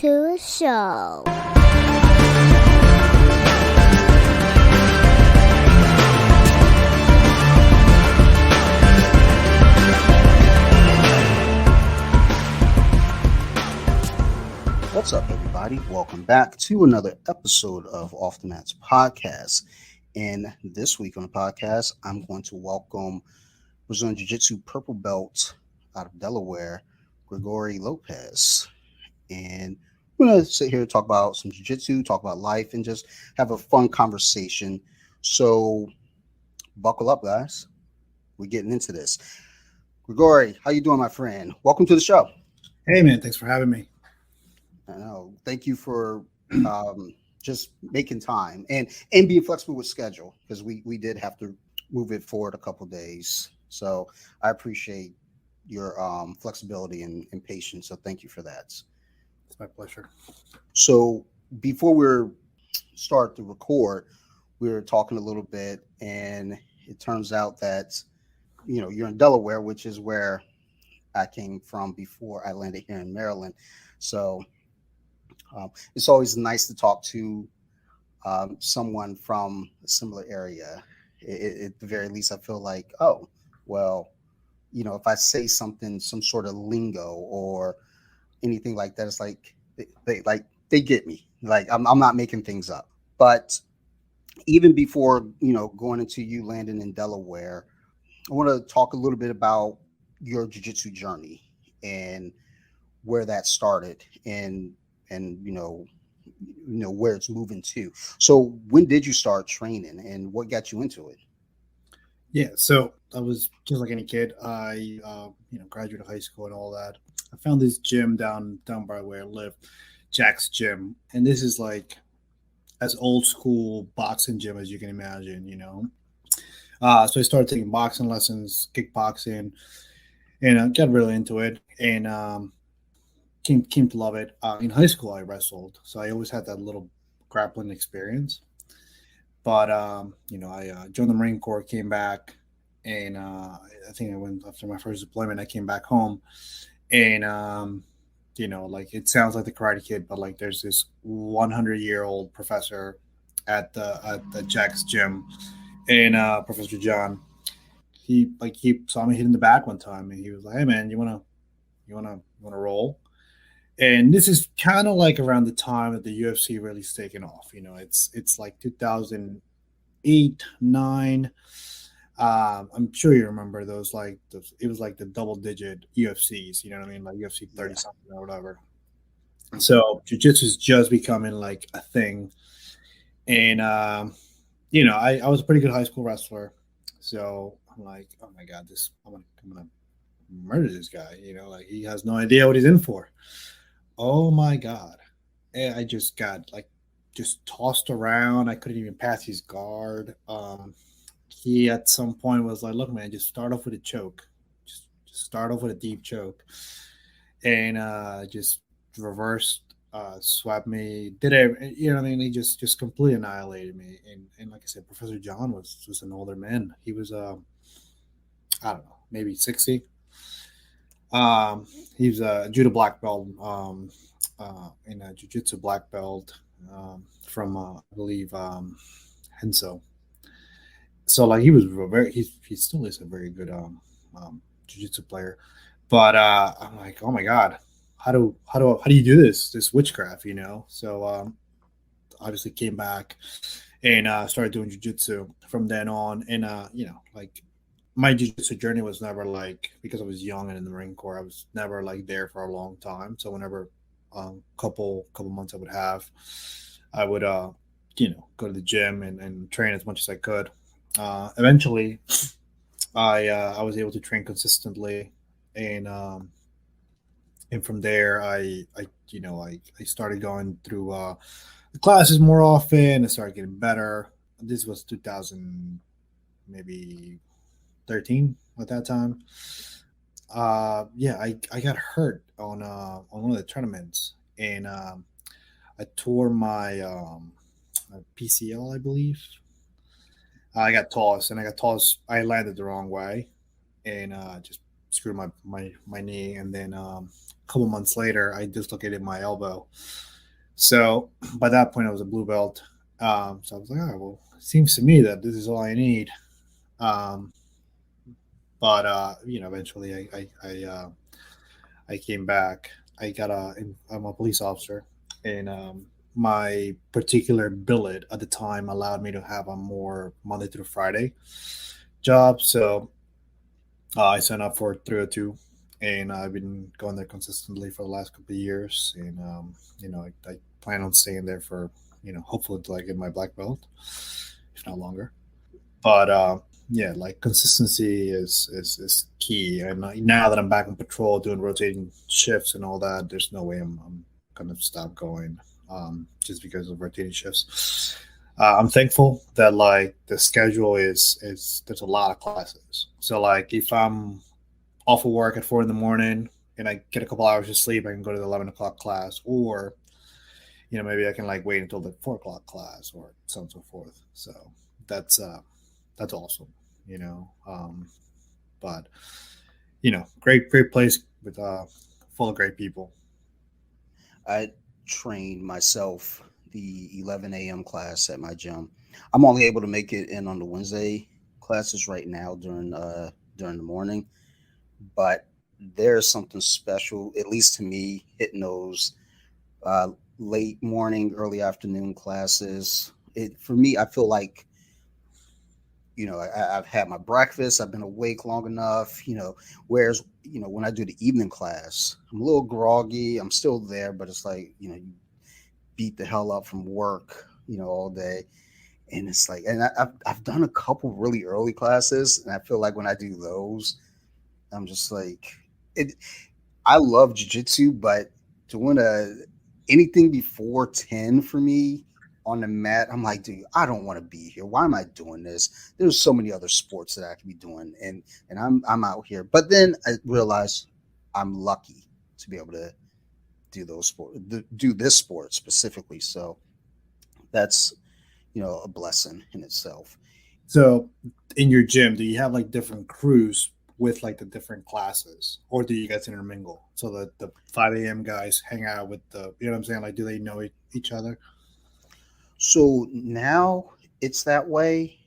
to the show. What's up, everybody? Welcome back to another episode of Off the Mats podcast. And this week on the podcast, I'm going to welcome Brazilian Jiu-Jitsu purple belt out of Delaware, Grigori Lopez. And we're going to sit here and talk about some jiu-jitsu, talk about life, and just have a fun conversation. So buckle up, guys. We're getting into this. Grigori, how you doing, my friend? Welcome to the show. Hey, man. Thanks for having me. I know. Thank you for just making time and being flexible with schedule, because we did have to move it forward a couple days. So I appreciate your flexibility and patience. So thank you for that. It's my pleasure. So before we start to record, we were talking a little bit, and it turns out that you're in Delaware, which is where I came from before I landed here in Maryland. So it's always nice to talk to someone from a similar area. At the very least, I feel like, oh, well, if I say something, some sort of lingo or anything like that, it's like they get me. Like I'm not making things up. But even before going into you landing in Delaware, I want to talk a little bit about your jiu-jitsu journey and where that started and where it's moving to. So when did you start training and what got you into it? Yeah, so I was just like any kid. I graduated high school and all that. I found this gym down by where I live, Jack's Gym, and this is like as old school boxing gym as you can imagine. So I started taking boxing lessons, kickboxing, and I got really into it, and came to love it. In high school, I wrestled, so I always had that little grappling experience. But I joined the Marine Corps, came back, and I think I went after my first deployment. I came back home, and like it sounds like the Karate Kid, but like there's this 100-year-old professor at the Jack's Gym, and Professor John. He saw me hitting the back one time, and he was like, "Hey man, you wanna roll?" And this is kind of like around the time that the UFC really is taking off. It's like 2008, 9. I'm sure you remember those. It was like the double-digit UFCs. You know what I mean? Like UFC 30 something or whatever. So jiu-jitsu is just becoming like a thing. And I was a pretty good high school wrestler. So I'm like, oh my god, I'm gonna murder this guy. Like he has no idea what he's in for. Oh my god. And I just got just tossed around. I couldn't even pass his guard. He at some point was like, look, man, just start off with a choke. Just start off with a deep choke. And just reversed, swept me, did it, he just completely annihilated me. And like I said, Professor John was an older man. He was I don't know, maybe 60. He's a judo black belt, and a jiu-jitsu black belt from I believe Henso. So like he was he still is a very good jiu-jitsu player. But I'm like, oh my god, how do you do this witchcraft? So obviously came back and started doing jiu-jitsu from then on, and my jiu-jitsu journey was never because I was young and in the Marine Corps, I was never there for a long time. So whenever couple months I would go to the gym and train as much as I could. Eventually I was able to train consistently, and from there I started going through the classes more often. I started getting better. This was 2000 maybe 13 at that time. I got hurt on one of the tournaments, and I tore my PCL, I believe. I got tossed, I landed the wrong way, and just screwed my knee, and then a couple months later, I dislocated my elbow. So by that point, I was a blue belt. So I was like, oh, well, it seems to me that this is all I need. Um, but eventually I came back. I'm a police officer, and my particular billet at the time allowed me to have a more Monday through Friday job. So I signed up for 302, and I've been going there consistently for the last couple of years. And I plan on staying there for hopefully until I get my black belt, if not longer. But yeah, like consistency is key. And now that I'm back on patrol doing rotating shifts and all that, there's no way I'm gonna stop going just because of rotating shifts. I'm thankful that like the schedule is there's a lot of classes. So like if I'm off of work at 4 in the morning and I get a couple hours of sleep, I can go to the 11 o'clock class, or maybe I can like wait until the 4 o'clock class, or so on and so forth. So that's uh that's awesome, you know. But great place with full of great people. I trained myself the 11 a.m. class at my gym. I'm only able to make it in on the Wednesday classes right now during the morning, but there's something special, at least to me, hitting those uh, late morning, early afternoon classes. It for me, I feel like I've had my breakfast, I've been awake long enough. Whereas when I do the evening class, I'm a little groggy, I'm still there, but it's like you beat the hell up from work, all day. And it's like, and I've done a couple really early classes, and I feel like when I do those, I'm just like, it. I love jujitsu, but doing anything before 10 for me on the mat, I'm like, dude, I don't want to be here. Why am I doing this? There's so many other sports that I could be doing, and I'm out here. But then I realize I'm lucky to be able to do those sport, do this sport specifically. So that's a blessing in itself. So in your gym, do you have like different crews with like the different classes, or do you guys intermingle so that the 5 a.m. guys hang out with the what I'm saying? Like, do they know each other? So now it's that way.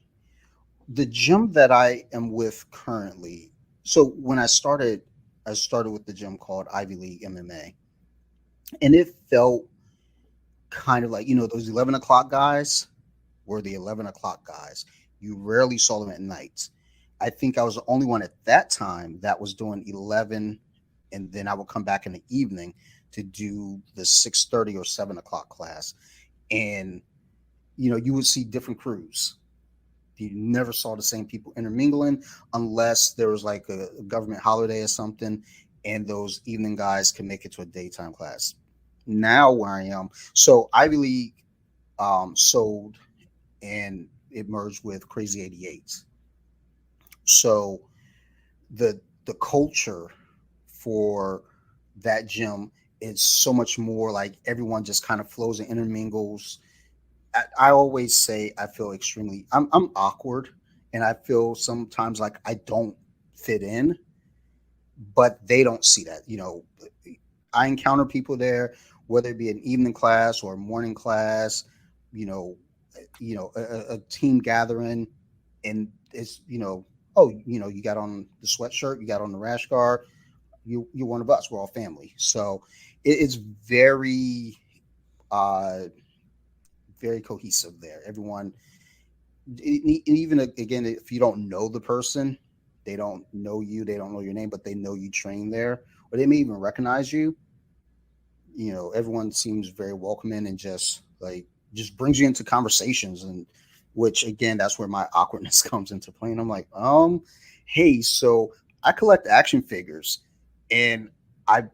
The gym that I am with currently. So when I started with the gym called Ivy League MMA, and it felt kind of like those 11 o'clock guys were the 11 o'clock guys. You rarely saw them at night. I think I was the only one at that time that was doing 11, and then I would come back in the evening to do the 6:30 or 7 o'clock class, and you would see different crews. You never saw the same people intermingling unless there was like a government holiday or something, and those evening guys can make it to a daytime class. Now where I am, so Ivy League sold, and it merged with Crazy 88. So the culture for that gym is so much more like everyone just kind of flows and intermingles. I always say I feel I'm awkward, and I feel sometimes like I don't fit in, but they don't see that. I encounter people there, whether it be an evening class or a morning class, you know, a team gathering, and it's oh, you got on the sweatshirt, you got on the rash guard, you're one of us. We're all family. So it's uh very cohesive there. Everyone, even again, if you don't know the person, they don't know you, they don't know your name, but they know you train there, or they may even recognize you. Everyone seems very welcoming and just brings you into conversations, and which again, that's where my awkwardness comes into play. And I'm like, hey, so I collect action figures, and I,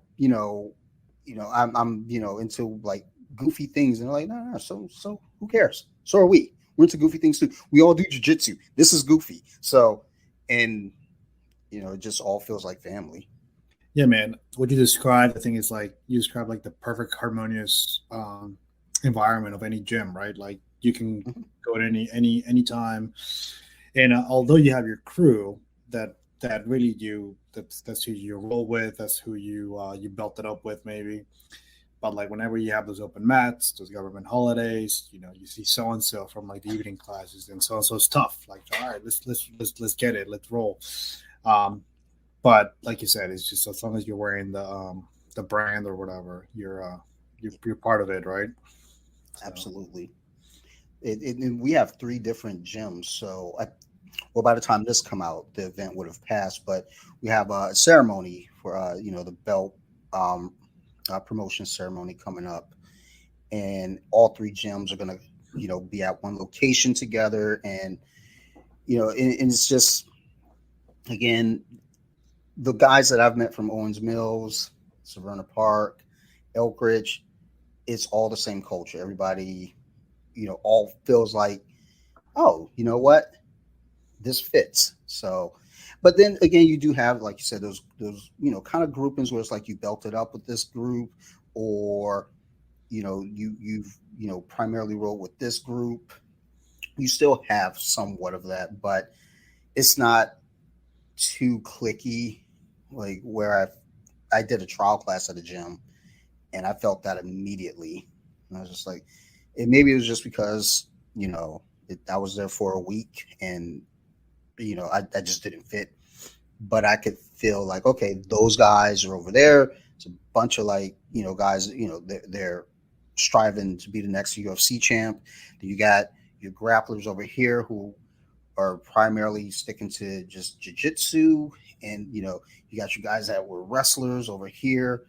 I'm into like goofy things, and they're like, no, so who cares? So are we. We're into goofy things too. We all do jujitsu. This is goofy. So, and it just all feels like family. Yeah, man. What you described, I think, is like you described like the perfect harmonious environment of any gym, right? Like you can Mhm. go at any time, and although you have your crew that that really that's who you roll with, that's who you belt it up with maybe. But like whenever you have those open mats, those government holidays, you see so and so from like the evening classes, and so and so's tough. Like, all right, let's get it, let's roll. Um, but like you said, it's just as long as you're wearing the brand or whatever, you're part of it, right? So Absolutely. And we have three different gyms. So, well, by the time this come out, the event would have passed. But we have a ceremony for the belt um, promotion ceremony coming up, and all three gyms are gonna be at one location together, and and it's just again the guys that I've met from Owens Mills, Severna Park, Elk Ridge, it's all the same culture. Everybody, all feels like, oh, you know what, this fits. So, but then again, you do have, like you said, those kind of groupings where it's like you belted up with this group, or you've primarily rolled with this group. You still have somewhat of that, but it's not too clicky. Like where I did a trial class at a gym, and I felt that immediately. And I was just like, maybe it was just because I was there for a week, and I just didn't fit. But I could feel like, okay, those guys are over there. It's a bunch of like guys. They're striving to be the next UFC champ. Then you got your grapplers over here who are primarily sticking to just jiu-jitsu, and you got your guys that were wrestlers over here,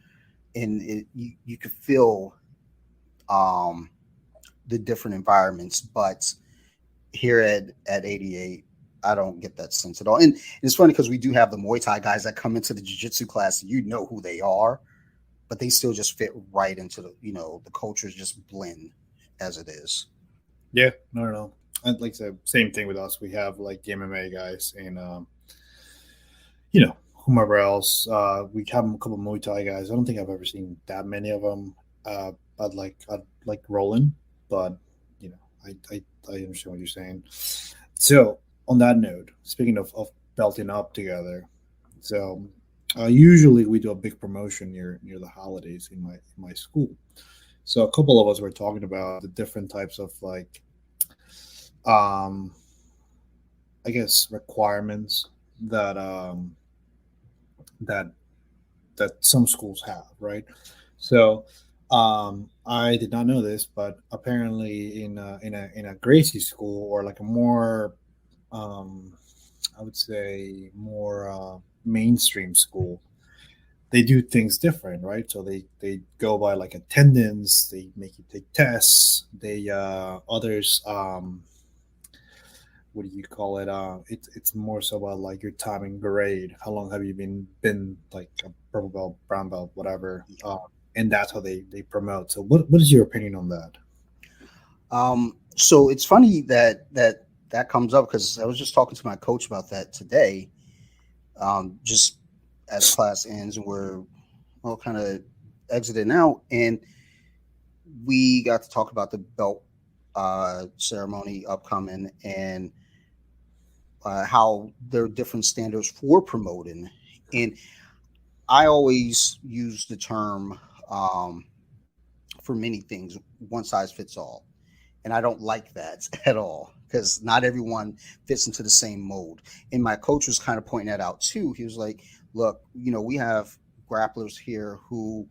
and you could feel um the different environments. But here at 88, I don't get that sense at all. And it's funny because we do have the Muay Thai guys that come into the jiu-jitsu class, you know who they are, but they still just fit right into the cultures just blend as it is. yeah, no, no, no. And like I said, same thing with us. We have like the MMA guys and whomever else. We have a couple of Muay Thai guys. I don't think I've ever seen that many of them. I'd like rolling, but you know, I understand what you're saying. So on that note, speaking of belting up together, so usually we do a big promotion near the holidays in my school. So a couple of us were talking about the different types of like um I guess requirements that that that some schools have, right? So I did not know this, but apparently in a Gracie school or like a more um, I would say more mainstream school, they do things different, right? So they go by like attendance, they make you take tests, they others what do you call it? It's more so about like your time in grade. How long have you been like a purple belt, brown belt, whatever? And that's how they promote. So what is your opinion on that? So it's funny that comes up because I was just talking to my coach about that today. Just as class ends and we're all kind of exiting out, and we got to talk about the belt ceremony upcoming, and how there are different standards for promoting. And I always use the term um, for many things, one size fits all. And I don't like that at all because not everyone fits into the same mold. And my coach was kind of pointing that out too. He was like, look, we have grapplers here who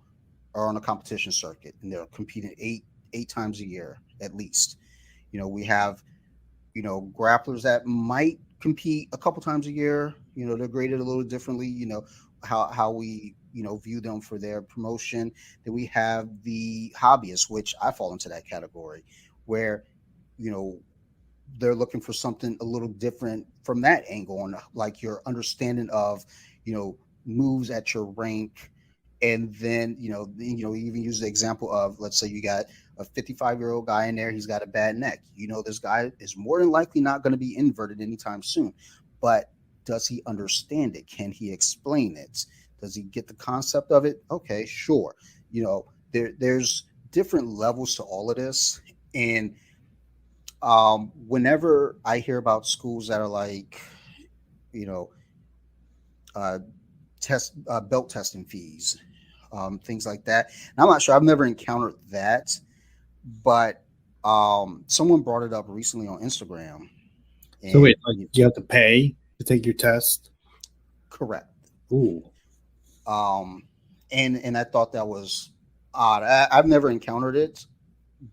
are on a competition circuit and they're competing eight times a year at least. We have grapplers that might compete a couple times a year. They're graded a little differently. How we view them for their promotion. Then we have the hobbyists, which I fall into that category, where you know they're looking for something a little different from that angle, on like your understanding of moves at your rank. And then you even use the example of, let's say you got a 55-year-old guy in there, he's got a bad neck. This guy is more than likely not going to be inverted anytime soon, but does he understand it? Can he explain it? Does he get the concept of it? Okay, sure. There's different levels to all of this. And whenever I hear about schools that are like, you know uh, test belt testing fees, things like that. And I'm not sure. I've never encountered that, but someone brought it up recently on Instagram, So wait, and like you have to pay to take your test? correct. Ooh. Um, and I thought that was odd. I've never encountered it,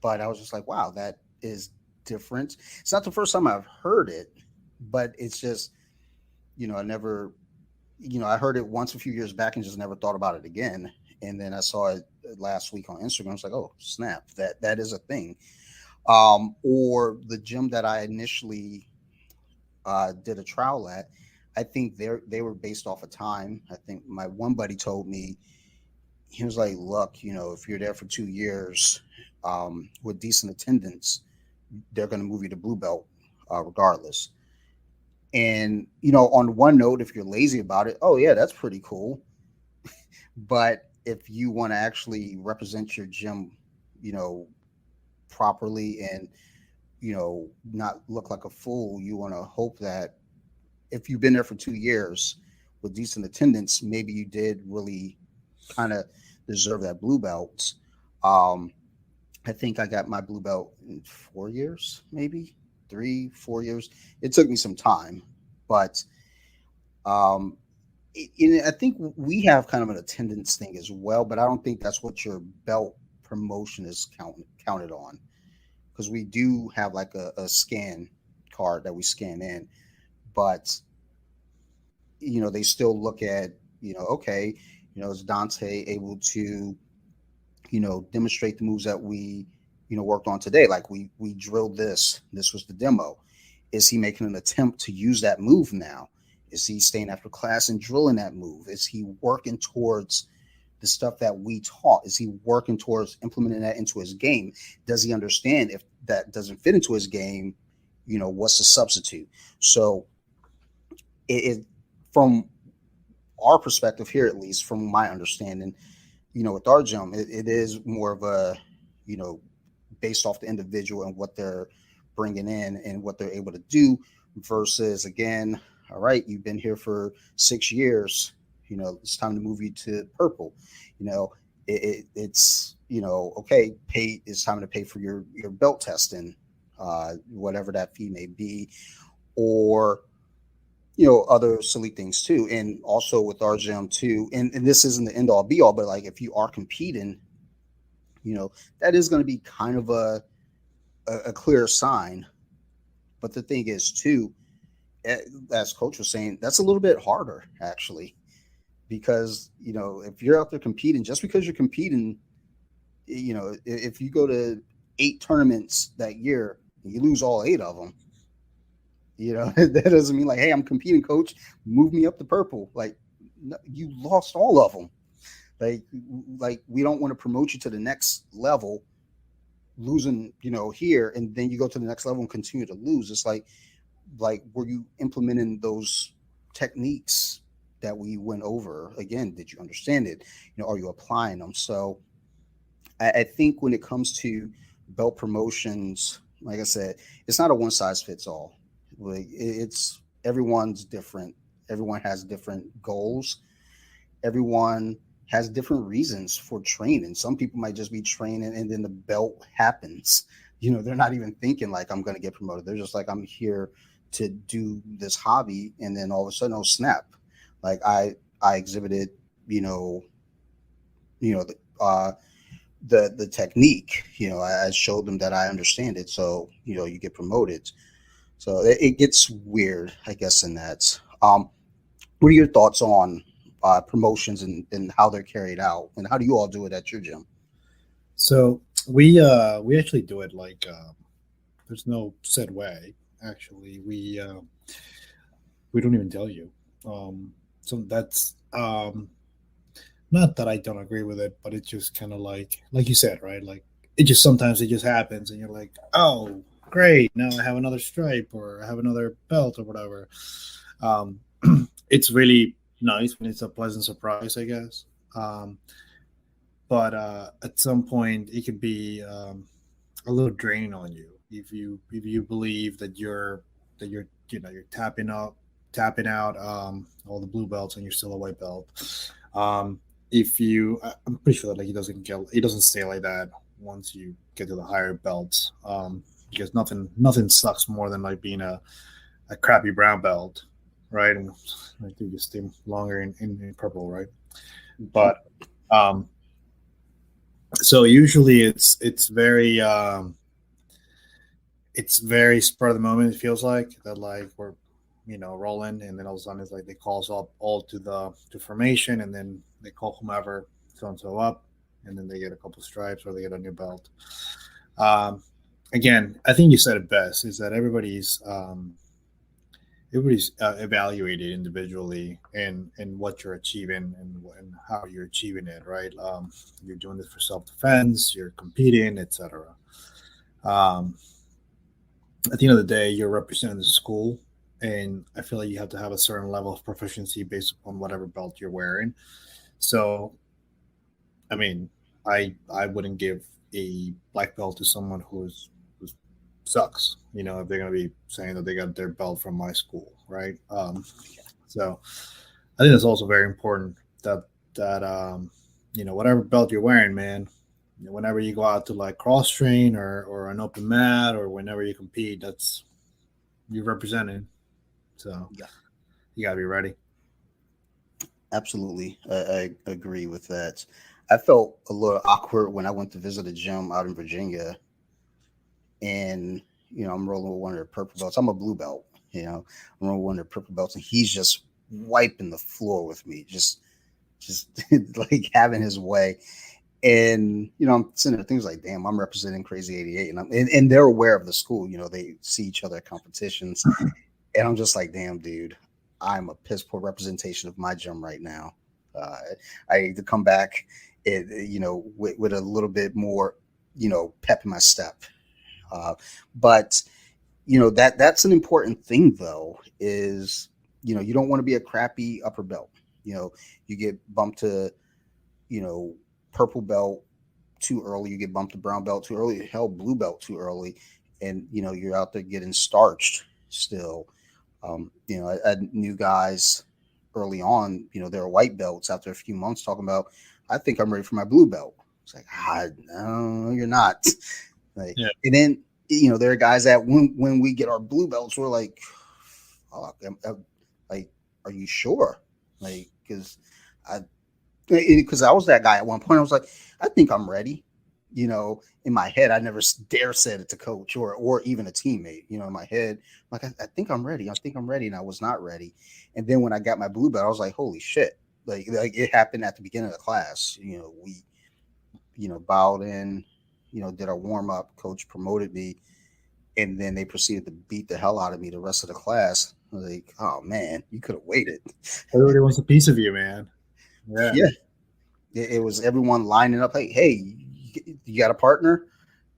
but I was just like, wow, that is different. It's not the first time I've heard it, but it's just, I never, I heard it once a few years back and just never thought about it again. And then I saw it last week on Instagram. I was like, oh snap, that is a thing. Or the gym that I initially did a trial at, I think they were based off of time. I think my one buddy told me, he was like, look, if you're there for 2 years with decent attendance, they're going to move you to blue belt regardless. And on one note, if you're lazy about it, oh yeah, that's pretty cool. But if you want to actually represent your gym, you know, properly and not look like a fool, you want to hope that if you've been there for 2 years with decent attendance, maybe you did really kind of deserve that blue belt. Um, I think I got my blue belt in 4 years, maybe 3, 4 years. It took me some time, but um, I think we have kind of an attendance thing as well, but I don't think that's what your belt promotion is counted on, because we do have like a scan card that we scan in, but they still look at, okay, is Dante able to, demonstrate the moves that we, worked on today? Like we drilled this. This was the demo. Is he making an attempt to use that move now? Is he staying after class and drilling that move? Is he working towards the stuff that we taught? Is he working towards implementing that into his game? Does he understand if that doesn't fit into his game? What's the substitute? So it from our perspective here, at least from my understanding, with our gym, it is more of a, you know, based off the individual and what they're bringing in and what they're able to do versus, again, all right, you've been here for 6 years, it's time to move you to purple. It's, okay, it's time to pay for your belt testing, whatever that fee may be, or other silly things too. And also with our gym too, and this isn't the end all be all, but like if you are competing, that is going to be kind of a clear sign. But the thing is too, as coach was saying, that's a little bit harder actually, because if you're out there competing, just because you're competing, if you go to 8 tournaments that year and you lose all 8 of them, that doesn't mean like, hey, I'm competing, coach, move me up to purple. Like, no, you lost all of them. Like we don't want to promote you to the next level, losing, here, and then you go to the next level and continue to lose. It's like were you implementing those techniques that we went over? Again, did you understand it? Are you applying them? So I think when it comes to belt promotions, like I said, it's not a one size fits all. Like it's everyone's different. Everyone has different goals. Everyone has different reasons for training. Some people might just be training and then the belt happens. They're not even thinking like, I'm going to get promoted. They're just like, I'm here to do this hobby. And then all of a sudden, oh snap. Like I exhibited, you know, the, uh, the technique, I showed them that I understand it. So, you get promoted. So it gets weird, I guess, in that. What are your thoughts on promotions and how they're carried out, and how do you all do it at your gym? So we actually do it like there's no set way. Actually, we don't even tell you. So that's not that I don't agree with it, but it's just kind of like you said, right? Like it just sometimes it just happens, and you're like, oh, great, now I have another stripe or I have another belt or whatever. Um, it's really nice when it's a pleasant surprise, I guess. Um, but at some point, it could be a little draining on you if you believe that you're you're tapping up tapping out all the blue belts and you're still a white belt. If you, I'm pretty sure that like it doesn't stay like that once you get to the higher belts. Because nothing sucks more than like being a crappy brown belt, right? And I think you stay longer in purple, right? But um, so usually it's very spur of the moment. It feels like that, like we're rolling, and then all of a sudden it's like they call us up all to formation, and then they call whomever so and so up, and then they get a couple stripes or they get a new belt. Um, Again, I think you said it best: is that everybody's evaluated individually in what you're achieving and how you're achieving it, right? You're doing this for self-defense, you're competing, etc. um, at the end of the day, you're representing the school, and I feel like you have to have a certain level of proficiency based upon whatever belt you're wearing. So, I mean, I wouldn't give a black belt to someone who sucks. If they're going to be saying that they got their belt from my school, right? So, I think that's also very important that whatever belt you're wearing, man, whenever you go out to like cross train or an open mat or whenever you compete, that's you're representing. So Yeah, you gotta be ready. absolutely. I agree with that. I felt a little awkward when I went to visit a gym out in Virginia, and I'm rolling with one of their purple belts. I'm a blue belt. I'm rolling with one of their purple belts, and he's just wiping the floor with me, just like having his way. And I'm sitting there, things like, damn, I'm representing Crazy 88, and they're aware of the school. They see each other at competitions, and I'm just like, damn, dude, I'm a piss poor representation of my gym right now. Uh, I need to come back, with a little bit more, pep in my step. But that's an important thing, though, is you don't want to be a crappy upper belt. You get bumped to you know purple belt too early, you get bumped to brown belt too early, hell, blue belt too early, and you're out there getting starched still. I knew guys early on, they're white belts after a few months talking about, I think I'm ready for my blue belt. It's like, no, you're not. Like, Yeah. and then there are guys that when we get our blue belts, we're like, oh, like, are you sure? Like, I because I was that guy at one point. I was like, I think I'm ready. In my head, I never dare said it to coach or even a teammate. In my head, like, I think I'm ready. I think I'm ready, and I was not ready. And then when I got my blue belt, I was like, holy shit! Like it happened at the beginning of the class. We bowed in, did our warm up. Coach promoted me, and then they proceeded to beat the hell out of me the rest of the class. I was like, oh man, you could have waited. Everybody wants a piece of you, man. Yeah. Yeah, it was everyone lining up. Hey, you got a partner?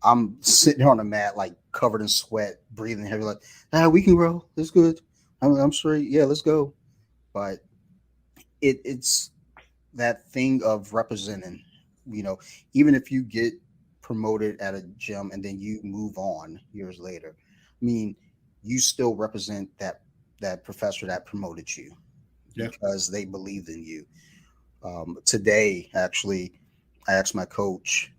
I'm sitting on a mat, like covered in sweat, breathing heavy, like, we can roll. It's good. I'm straight. Yeah, let's go. But it's that thing of representing, you know, even if you get promoted at a gym and then you move on years later, I mean, you still represent that professor that promoted you Yeah. because they believed in you. Today, actually, I asked my coach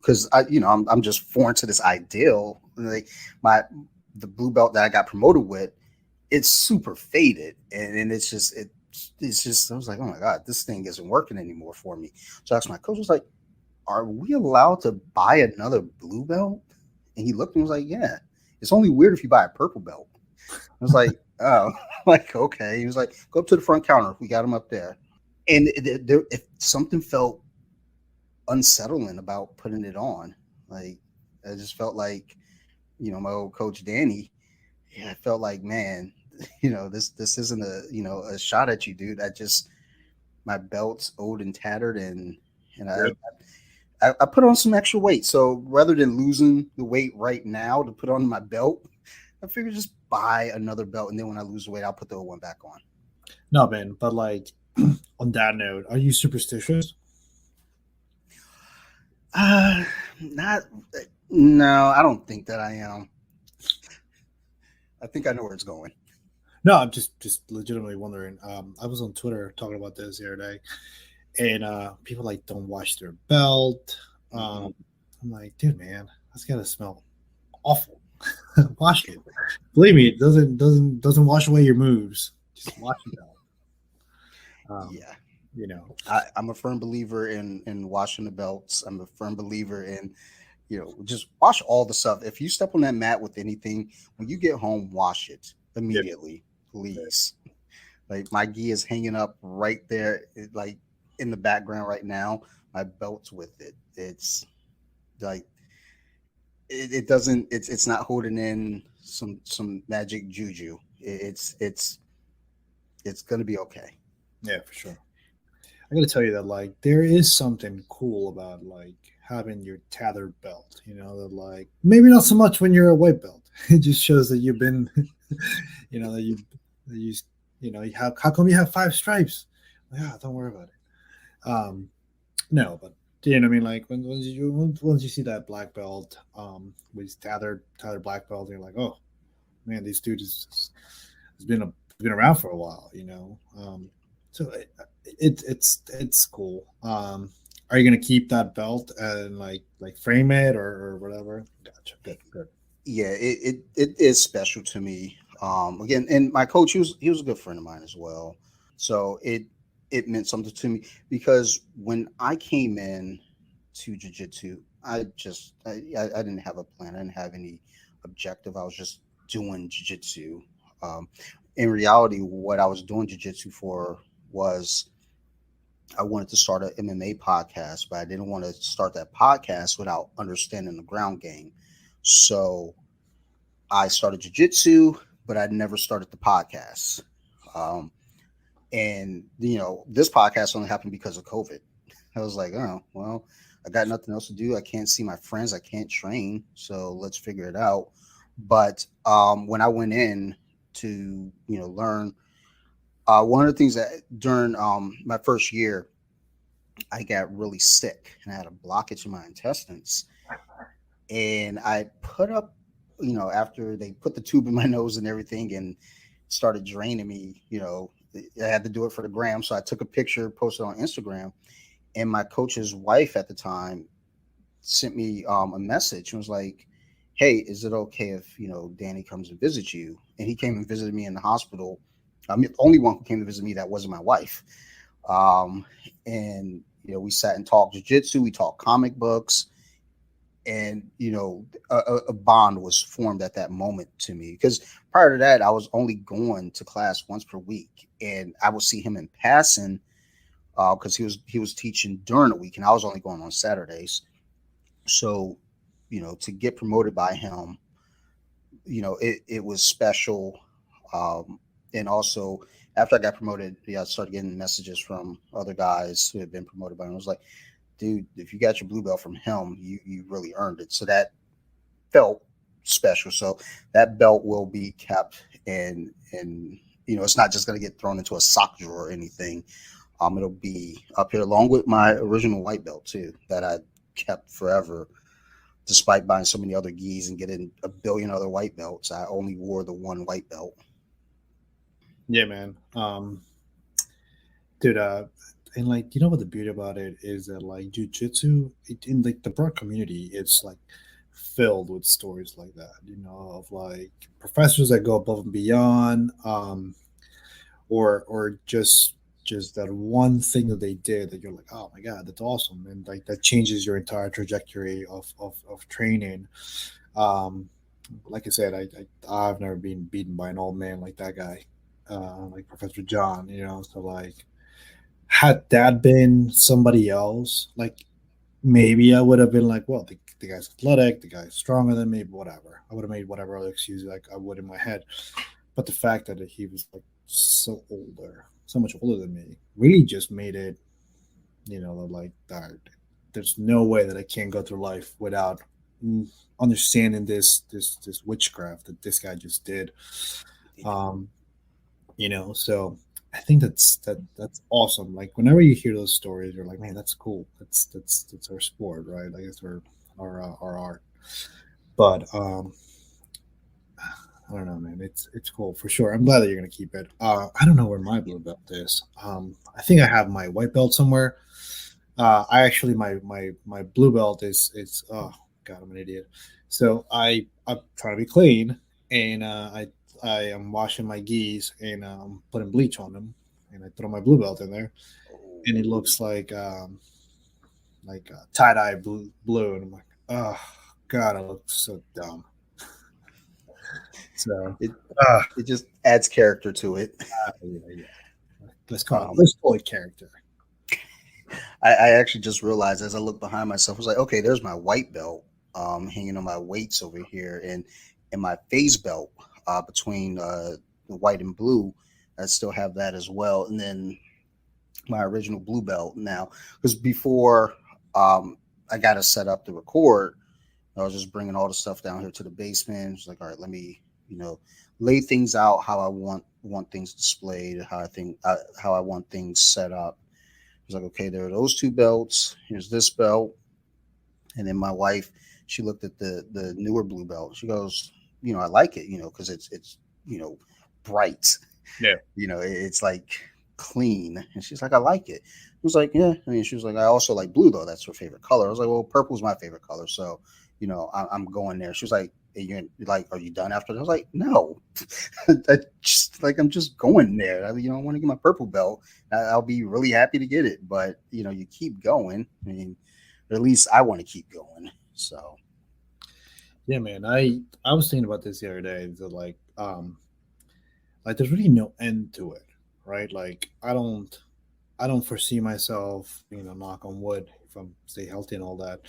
because I'm just foreign to this ideal. Like the blue belt that I got promoted with, it's super faded, and it's just I was like, oh my god, this thing isn't working anymore for me. So I asked my coach, I was like, are we allowed to buy another blue belt? And he looked and was like, yeah. It's only weird if you buy a purple belt. I was like, oh, like, okay. He was like, go up to the front counter. We got him up there. And if something felt unsettling about putting it on, like, I just felt like, my old coach Danny, yeah, I felt like, man, this isn't a shot at you, dude. My belt's old and tattered, and Yeah. I put on some extra weight. So rather than losing the weight right now to put on my belt, I figured just buy another belt, and then when I lose the weight, I'll put the old one back on. No, man. But like, on that note, are you superstitious? Not no, I don't think that I am. I think I know where it's going. No, I'm just legitimately wondering. I was on Twitter talking about this the other day, and people like don't wash their belt. Hmm. I'm like, dude, man, that's gotta smell awful. Wash it. Believe me, it doesn't wash away your moves. Just wash your belt. Um, Yeah. you know, I'm a firm believer in washing the belts. I'm a firm believer in, just wash all the stuff. If you step on that mat with anything, when you get home, wash it yeah, immediately, please. Like my gi is hanging up right there, like in the background right now. My belt's with it. It's like it doesn't. It's not holding in some magic juju. It's gonna be okay. yeah, for sure. I gotta tell you that like there is something cool about like having your tethered belt. You know that like maybe not so much when you're a white belt. It just shows that you've been, you know that you have. How come you have five stripes? Yeah, don't worry about it. No, but you know what I mean. Like when once you see that black belt, with tethered black belt, you're like, oh man, these dudes has been around for a while. You know, so it's cool. Are you gonna keep that belt and like frame it or whatever? Gotcha. Good. Good. Yeah, it is special to me. Again, and my coach, he was a good friend of mine as well. So it meant something to me because when I came in to jujitsu, I didn't have a plan. I didn't have any objective. I was just doing jujitsu. Um, in reality, what I was doing jujitsu for was I wanted to start an MMA podcast, but I didn't want to start that podcast without understanding the ground game. So I started jujitsu, but I never started the podcast. Um, and this podcast only happened because of COVID. I was like, oh well, I got nothing else to do. I can't see my friends. I can't train. So let's figure it out. But when I went in to learn, one of the things that during my first year, I got really sick and I had a blockage in my intestines. And I put up, after they put the tube in my nose and everything and started draining me, I had to do it for the gram. So I took a picture, posted on Instagram, and my coach's wife at the time sent me a message and was like, "Hey, is it okay if Danny comes and visits you?" And he came and visited me in the hospital. I'm the only one who came to visit me that wasn't my wife. Um, and we sat and talked jujitsu. We talked comic books, and a bond was formed at that moment to me because prior to that I was only going to class once per week, and I would see him in passing because he was teaching during the week and I was only going on Saturdays. So to get promoted by him, it was special. And also after I got promoted, yeah, I started getting messages from other guys who had been promoted by him. I was like, dude, if you got your blue belt from him, you really earned it. So that felt special. So that belt will be kept, and it's not just going to get thrown into a sock drawer or anything. It'll be up here along with my original white belt too that I kept forever. Despite buying so many other gis and getting a billion other white belts, I only wore the one white belt. Yeah, man. Dude, and like you know what the beauty about it is that like jujitsu in like the broad community, it's like filled with stories like that. You know, of like professors that go above and beyond, or just that one thing that they did that you're like, oh my god, that's awesome, and like that changes your entire trajectory of training. Um, like I said, I've never been beaten by an old man like that guy, like Professor John. You know, so like had that been somebody else, like maybe I would have been like, well, the guy's athletic, the guy's stronger than me, but whatever. I would have made whatever other excuse like I would in my head. But the fact that he was like so much older than me, really just made it, like that. There's no way that I can go through life without mm, understanding this witchcraft that this guy just did. Um, so I think that's awesome. Like whenever you hear those stories, you're like, man, that's cool. That's our sport, right? Like it's our art. But I don't know, man. It's cool for sure. I'm glad that you're gonna keep it. I don't know where my blue belt is. I think I have my white belt somewhere. I actually my blue belt is oh god, I'm an idiot. So I'm trying to be clean, and I am washing my gis and putting bleach on them, and I throw my blue belt in there, and it looks like tie dye blue, and I'm like, oh god, I look so dumb. So It uh, it just adds character to it. yeah, yeah. Um, Let's call it character. I actually just realized as I look behind myself, I was like, okay, there's my white belt hanging on my weights over here, and my phase belt between the white and blue. I still have that as well, and then my original blue belt now. Because before I got it set up to record, I was just bringing all the stuff down here to the basement. It's like, all right, let me, you know, lay things out how I want things displayed, how I want things set up. It's like, okay, there are those two belts. Here's this belt, and then my wife, she looked at the newer blue belt. She goes, I like it, because it's bright. Yeah. It's like clean, and she's like, I like it. I was like, yeah. I mean, she was like, I also like blue though. That's her favorite color. I was like, well, purple's my favorite color, so I'm going there. She was like, hey, you're like, are you done after that? I was like, no, I'm just going there. I want to get my purple belt. I'll be really happy to get it, but you keep going. I mean, or at least I want to keep going. So Yeah, man. I was thinking about this the other day. That like there's really no end to it, right? Like I don't foresee myself, knock on wood, if I'm stay healthy and all that,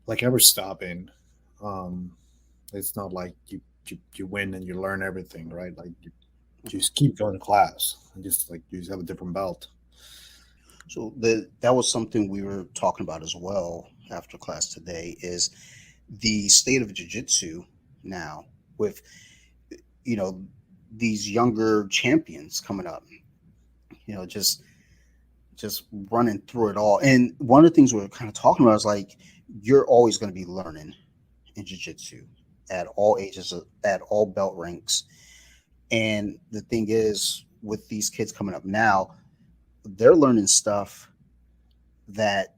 like ever stopping. Um, it's not like you win and you learn everything, right? Like you just keep going to class and just like you just have a different belt. that was something we were talking about as well after class today is the state of jiu-jitsu now with you know these younger champions coming up, just running through it all. And one of the things we were kind of talking about is like you're always going to be learning in jiu-jitsu at all ages, at all belt ranks. And the thing is with these kids coming up now, they're learning stuff that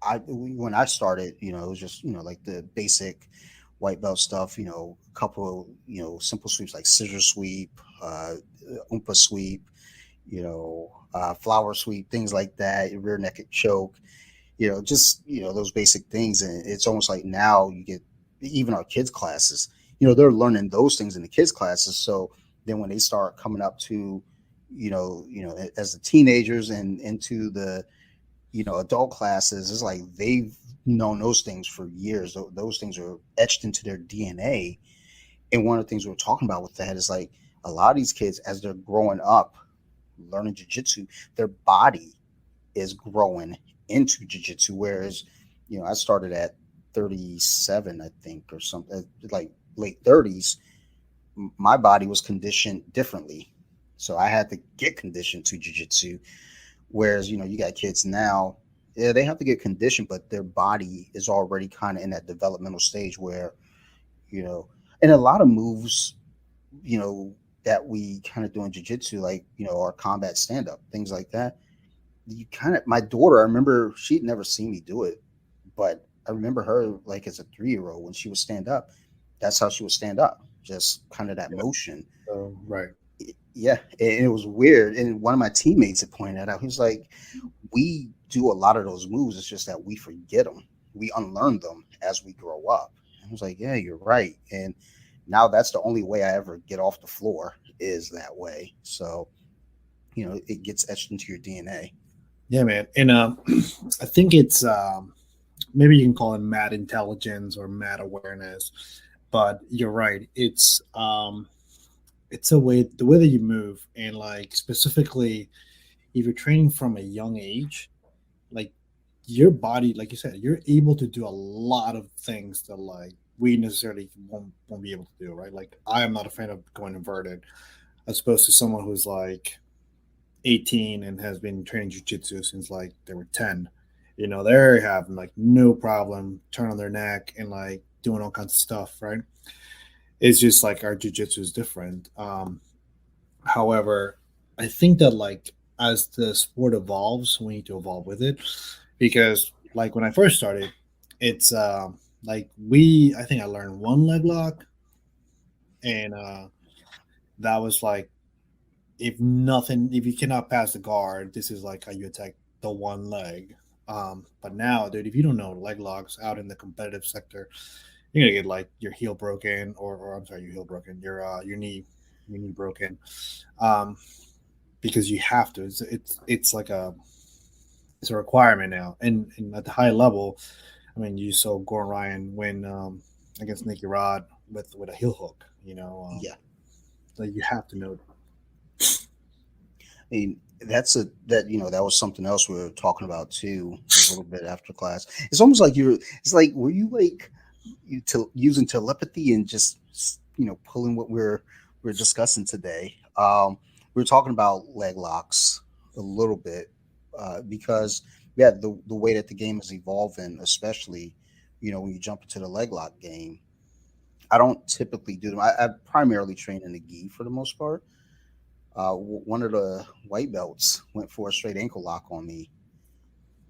I when I started, it was just like the basic white belt stuff. A couple simple sweeps like scissor sweep, umpa sweep, flower sweep, things like that, rear naked choke. Just those basic things. And it's almost like now you get even our kids classes. They're learning those things in the kids classes. So then when they start coming up to as the teenagers and into the adult classes, it's like they've known those things for years. Those things are etched into their DNA. And one of the things we're talking about with that is like a lot of these kids, as they're growing up, learning jujitsu, their body is growing into jujitsu. Whereas, I started at 37, I think, or something, like late 30s. My body was conditioned differently. So I had to get conditioned to jujitsu. Whereas, you got kids now, yeah, they have to get conditioned, but their body is already kind of in that developmental stage where, you know, and a lot of moves, you know, that we kind of do in jiu-jitsu, like, our combat stand-up, things like that. You kind of, my daughter, I remember she'd never seen me do it, but I remember her like as a 3-year-old when she would stand up, that's how she would stand up, just kind of that motion. Right. Yeah, and it was weird. And one of my teammates had pointed that out. He was like, "We do a lot of those moves. It's just that we forget them. We unlearn them as we grow up." And I was like, "Yeah, you're right." And now that's the only way I ever get off the floor is that way. So, it gets etched into your DNA. Yeah, man. And I think it's maybe you can call it mad intelligence or mad awareness, but you're right. It's a way the way that you move, and like specifically if you're training from a young age, like your body, like you said, you're able to do a lot of things that like we necessarily won't be able to do, right? Like I am not a fan of going inverted as opposed to someone who's like 18 and has been training jujitsu since like they were 10. They're having like no problem turning on their neck and like doing all kinds of stuff, right? It's just like our jujitsu is different. However, I think that like as the sport evolves, we need to evolve with it because like when I first started, it's like we I think I learned one leg lock and that was like if you cannot pass the guard, this is like how you attack the one leg. But now, dude, if you don't know leg locks out in the competitive sector, you're gonna get like your heel broken, or I'm sorry, your heel broken, your knee broken, um, because you have to. It's like it's a requirement now, and at the high level, I mean, you saw Gordon Ryan win against Nicky Rod with a heel hook. Yeah. Like you have to know. I mean, that was something else we were talking about too a little bit after class. It's almost like it's like were you like using telepathy and just pulling what we're discussing today. We were talking about leg locks a little bit because yeah, the way that the game is evolving, especially when you jump into the leg lock game. I don't typically do them. I primarily train in the gi for the most part. One of the white belts went for a straight ankle lock on me,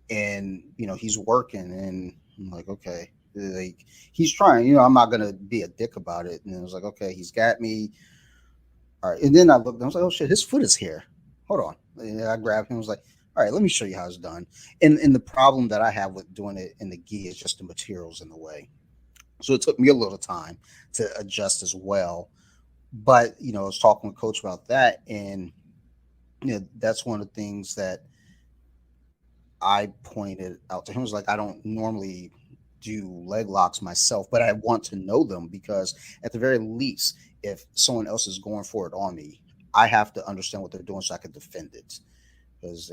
and he's working, and I'm like, okay, like he's trying. I'm not gonna be a dick about it. And I was like, okay, he's got me. All right, and then I looked, and I was like, oh shit, his foot is here. Hold on. And I grabbed him. I was like, all right, let me show you how it's done. And the problem that I have with doing it in the gi is just the materials in the way. So it took me a little time to adjust as well. But I was talking with coach about that, and that's one of the things that I pointed out to him. Was like, I don't normally do leg locks myself, but I want to know them because at the very least, if someone else is going for it on me, I have to understand what they're doing so I can defend it. Because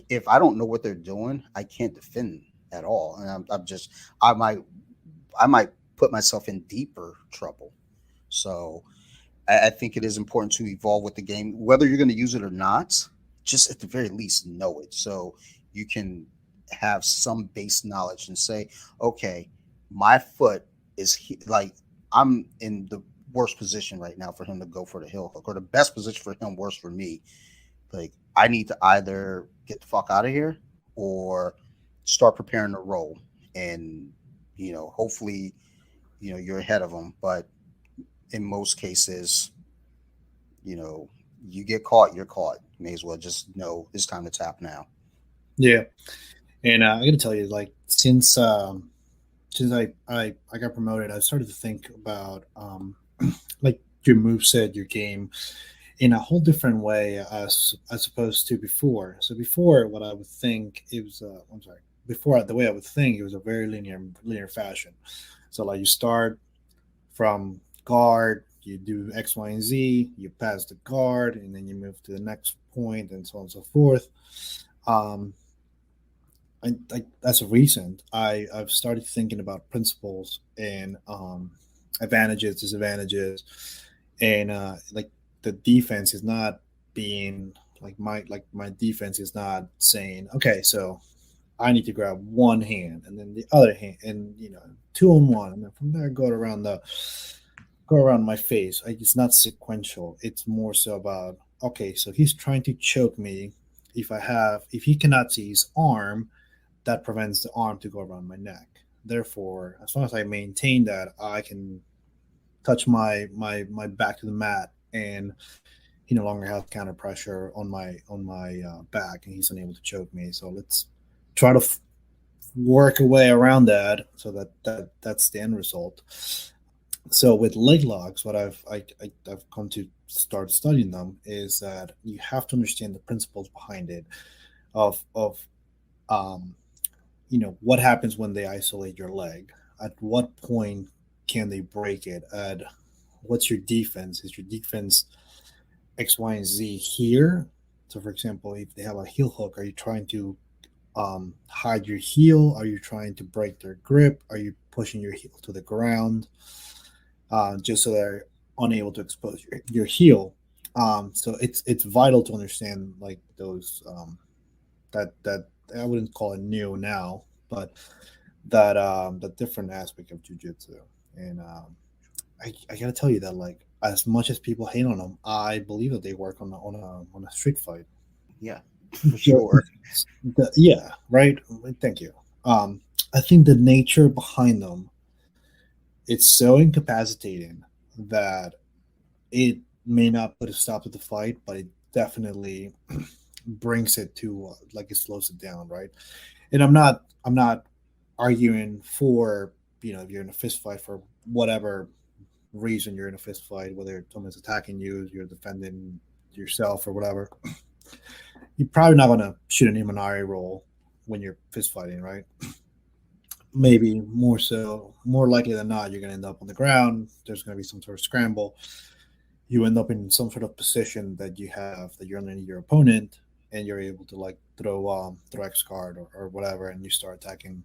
if I don't know what they're doing, I can't defend at all, and I'm just I might I might put myself in deeper trouble. So I think it is important to evolve with the game, whether you're going to use it or not. Just at the very least, know it so you can have some base knowledge and say, okay, my foot like I'm in the worst position right now for him to go for the heel hook, or the best position for him, worse for me. Like I need to either get the fuck out of here or start preparing to roll, and hopefully, you're ahead of them. But in most cases, you know, you get caught, you're caught. You may as well just know it's time to tap now. Yeah, and I got to tell you, like since I got promoted, I started to think about like your move set, your game in a whole different way as opposed to before. So before, what I would think it was, I'm sorry, before the way I would think it was a very linear fashion. So like you start from guard, you do X, Y, and Z, you pass the guard, and then you move to the next point, and so on and so forth. Um, as of recent, I've started thinking about principles and advantages, disadvantages, and like the defense is not being like my defense is not saying okay, so I need to grab one hand and then the other hand, and two on one, and then from there go around my face. Like it's not sequential. It's more so about okay, so he's trying to choke me. If he cannot see his arm, that prevents the arm to go around my neck. Therefore, as long as I maintain that, I can touch my back to the mat, and he no longer has counter pressure on my back, and he's unable to choke me. So let's try to work a way around that so that's the end result. So with leg locks, what I've come to start studying them is that you have to understand the principles behind it of um, what happens when they isolate your leg. At what point can they break it? At what's your defense? Is your defense X, Y, and Z here? So, for example, if they have a heel hook, are you trying to hide your heel? Are you trying to break their grip? Are you pushing your heel to the ground just so they're unable to expose your heel? So it's vital to understand like those that I wouldn't call it new now, but that different aspect of jujitsu. And I gotta tell you that, like, as much as people hate on them, I believe that they work on a street fight. Yeah, for sure. Yeah, right. Thank you. I think the nature behind them, it's so incapacitating that it may not put a stop to the fight, but it definitely brings it to like it slows it down, right? And I'm not arguing for, if you're in a fist fight for whatever reason you're in a fist fight, whether someone's attacking you, you're defending yourself or whatever. You're probably not gonna shoot an Imanari roll when you're fist fighting, right? Maybe more so, more likely than not, you're gonna end up on the ground. There's gonna be some sort of scramble. You end up in some sort of position that you're underneath your opponent, and you're able to like throw X card or whatever, and you start attacking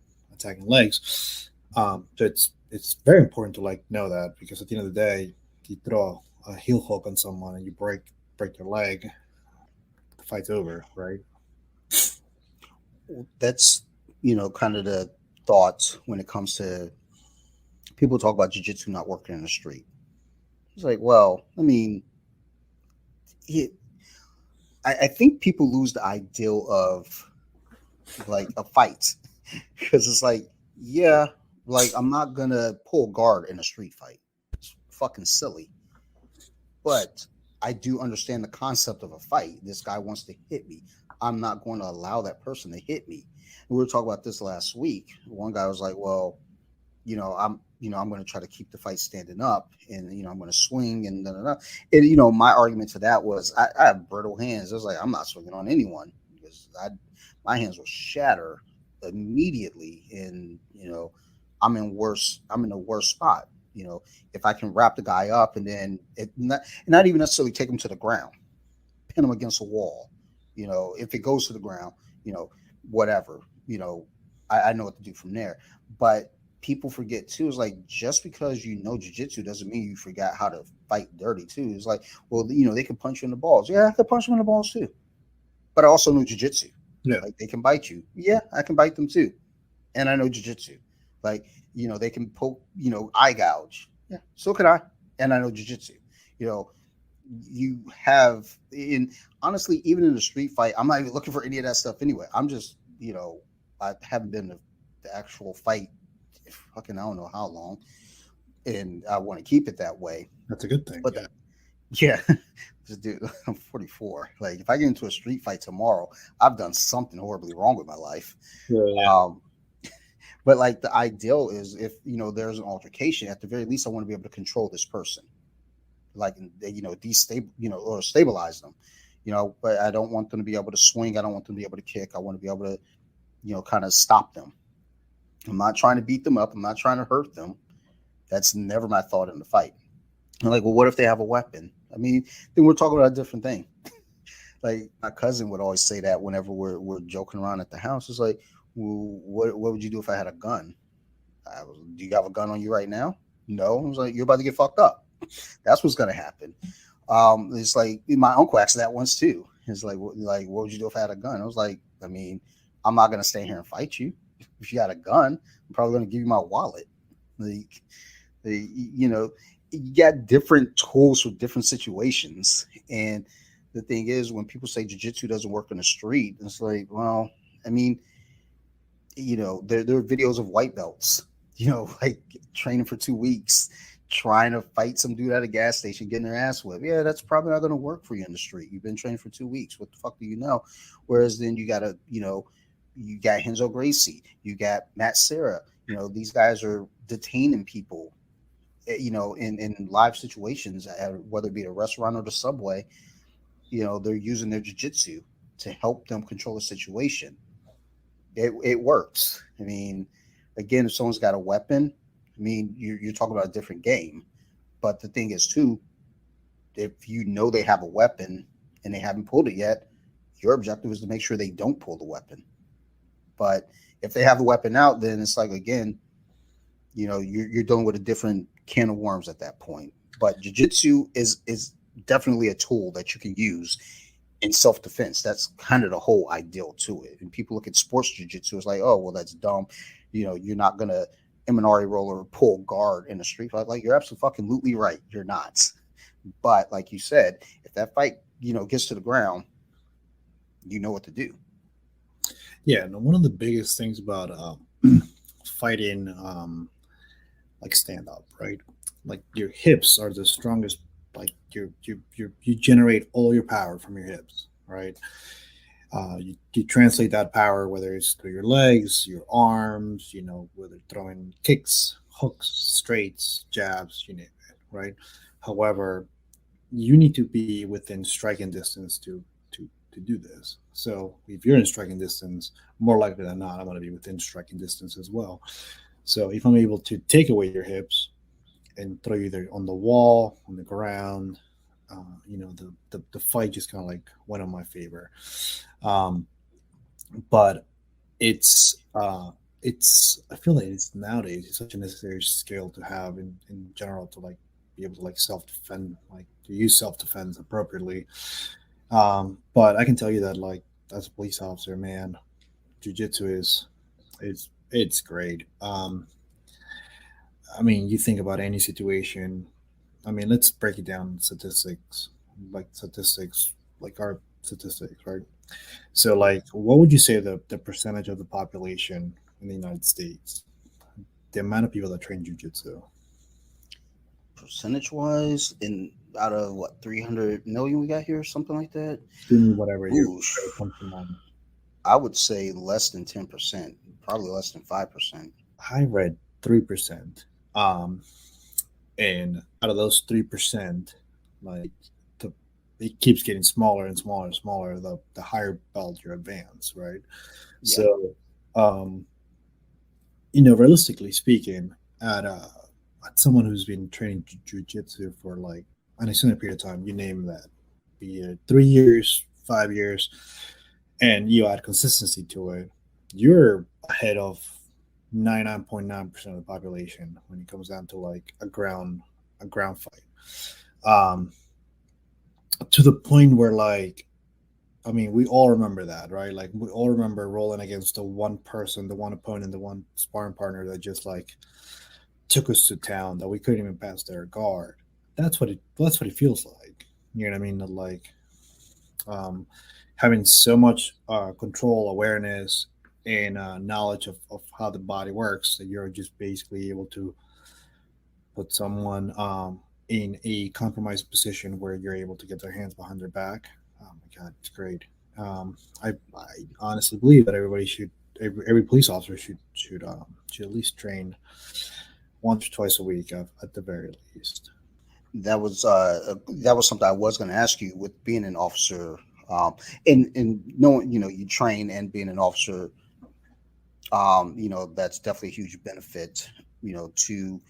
legs. So it's very important to like know that, because at the end of the day, you throw a heel hook on someone and you break their leg, the fight's over, right? That's kind of the thoughts when it comes to people talk about jiu-jitsu not working in the street. It's like, well, I mean, it, I think people lose the ideal of like a fight because it's like, yeah, like I'm not gonna pull guard in a street fight. It's fucking silly. But I do understand the concept of a fight. This guy wants to hit me. I'm not going to allow that person to hit me. And we were talking about this last week. One guy was like, well, I'm going to try to keep the fight standing up, and I'm going to swing and da, da, da. And my argument to that was I have brittle hands. I was like, I'm not swinging on anyone because my hands will shatter immediately, and I'm in a worse spot. If I can wrap the guy up and then not even necessarily take him to the ground, pin him against a wall. If it goes to the ground, whatever. I know what to do from there. But people forget too. Is like just because you know jiu-jitsu doesn't mean you forgot how to fight dirty too. It's like, well, they can punch you in the balls. Yeah, I can punch them in the balls too. But I also know jiu-jitsu. Yeah. Like they can bite you. Yeah, I can bite them too. And I know jiu-jitsu. Like, they can poke, eye gouge. Yeah, so can I. And I know jiu-jitsu. You have honestly, even in a street fight, I'm not even looking for any of that stuff anyway. I'm just, I haven't been to the actual fight fucking I don't know how long. And I want to keep it that way. That's a good thing. But yeah. Dude, I'm 44. Like if I get into a street fight tomorrow, I've done something horribly wrong with my life. Yeah. But like the ideal is if there's an altercation, at the very least I want to be able to control this person, like destabilize or stabilize them. But I don't want them to be able to swing. I don't want them to be able to kick. I want to be able to kind of stop them. I'm not trying to beat them up. I'm not trying to hurt them. That's never my thought in the fight. I'm like, well, what if they have a weapon? I mean, then we're talking about a different thing. Like my cousin would always say that whenever we're joking around at the house. It's like, well, what would you do if I had a gun? Do you have a gun on you right now? No. I was like, you're about to get fucked up. That's what's gonna happen. It's like my uncle asked that once too. It's like, what would you do if I had a gun? I was like, I mean, I'm not gonna stay here and fight you. If you got a gun, I'm probably gonna give you my wallet. Like, you got different tools for different situations. And the thing is, when people say jiu-jitsu doesn't work on the street, it's like, well, I mean, there are videos of white belts, like training for 2 weeks, trying to fight some dude at a gas station, getting their ass whipped. Yeah, that's probably not going to work for you in the street. You've been training for 2 weeks. What the fuck do you know? Whereas then you got you got Renzo Gracie, you got Matt Serra. These guys are detaining people, in live situations, whether it be a restaurant or the subway. They're using their jiu-jitsu to help them control the situation. It works. I mean, again, if someone's got a weapon, I mean, you're talking about a different game. But the thing is, too, if they have a weapon and they haven't pulled it yet, your objective is to make sure they don't pull the weapon. But if they have the weapon out, then it's like, again, you're dealing with a different can of worms at that point. But jiu-jitsu is definitely a tool that you can use in self-defense. That's kind of the whole ideal to it. And people look at sports jiu-jitsu, it's like, oh, well, that's dumb. You're not going to Imanari roller or pull guard in a street fight. Like, you're absolutely right. You're not. But like you said, if that fight, gets to the ground, you know what to do. Yeah, and one of the biggest things about fighting, like stand up, right? Like your hips are the strongest. Like you generate all your power from your hips, right? You translate that power, whether it's through your legs, your arms, whether throwing kicks, hooks, straights, jabs, you name it, right? However, you need to be within striking distance to do this. So if you're in striking distance, more likely than not, I'm going to be within striking distance as well. So if I'm able to take away your hips and throw you either on the wall, on the ground, the fight just kind of like went on my favor. Um, but it's I feel like it's nowadays it's such a necessary skill to have in general to like be able to like self defend, like to use self defense appropriately. But I can tell you that like as a police officer, man, jujitsu is it's great. I mean, you think about any situation. I mean, let's break it down statistics, like our statistics, right? So, like, what would you say the percentage of the population in the United States, the amount of people that train jujitsu? Percentage wise, in out of what, 300 million we got here, something like that. Give me whatever Ooh, comes to mind. I would say less than 10%, probably less than 5%. I read 3%. Um, and out of those 3%, like the it keeps getting smaller and smaller and smaller the higher belt you advance, right? Yeah. So, um, realistically speaking, at at someone who's been training jujitsu for like an extended period of time, you name that, be it 3 years, 5 years, and you add consistency to it, you're ahead of 99.9% of the population when it comes down to like a ground fight. Um, to the point where like I mean, we all remember that, right? Like we all remember rolling against the one person, the one opponent, the one sparring partner that just like took us to town that we couldn't even pass their guard. That's what it feels like. You know what I mean? That, like um, having so much control, awareness, and knowledge of how the body works that you're just basically able to put someone in a compromised position where you're able to get their hands behind their back. Oh my god, it's great. I honestly believe that every police officer should at least train once or twice a week at the very least. That was something I was going to ask you with being an officer, and knowing, you train and being an officer. That's definitely a huge benefit. To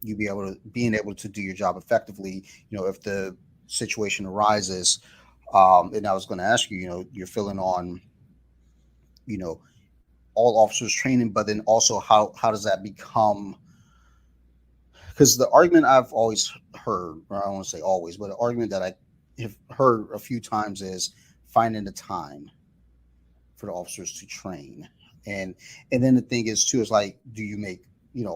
you being able to do your job effectively. If the situation arises, and I was going to ask you, you're filling on, you know, all officers training, but then also how does that become? Because the argument I've always heard, or I don't want to say always, but an argument that I have heard a few times is finding the time for the officers to train. And then the thing is too is like, do you make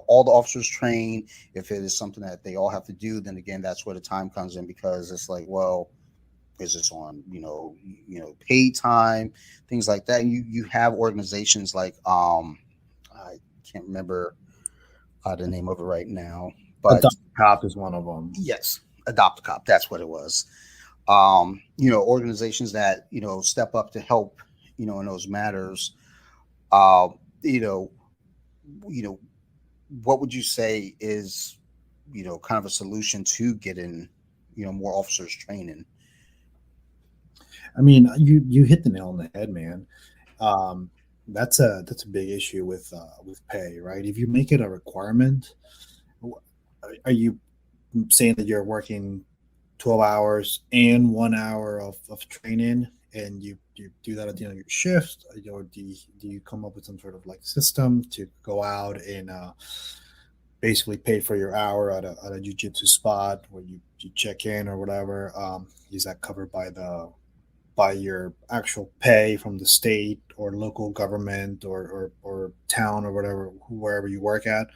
all the officers train? If it is something that they all have to do, then again that's where the time comes in, because it's like, well, is this on paid time, things like that. And you have organizations like I can't remember the name of it right now, but Adopt Cop is one of them. yes, Adopt a Cop, that's what it was. Organizations that step up to help in those matters. uh, you know you know what would you say is kind of a solution to getting more officers training? I mean, you hit the nail on the head, man. Um, that's a big issue with pay, right? If you make it a requirement, are you saying that you're working 12 hours and 1 hour of training, and you do that at the end of your shift, or do you come up with some sort of like system to go out and basically pay for your hour at a jiu-jitsu spot where you check in or whatever? Is that covered by by your actual pay from the state or local government or town or whatever, wherever you work at?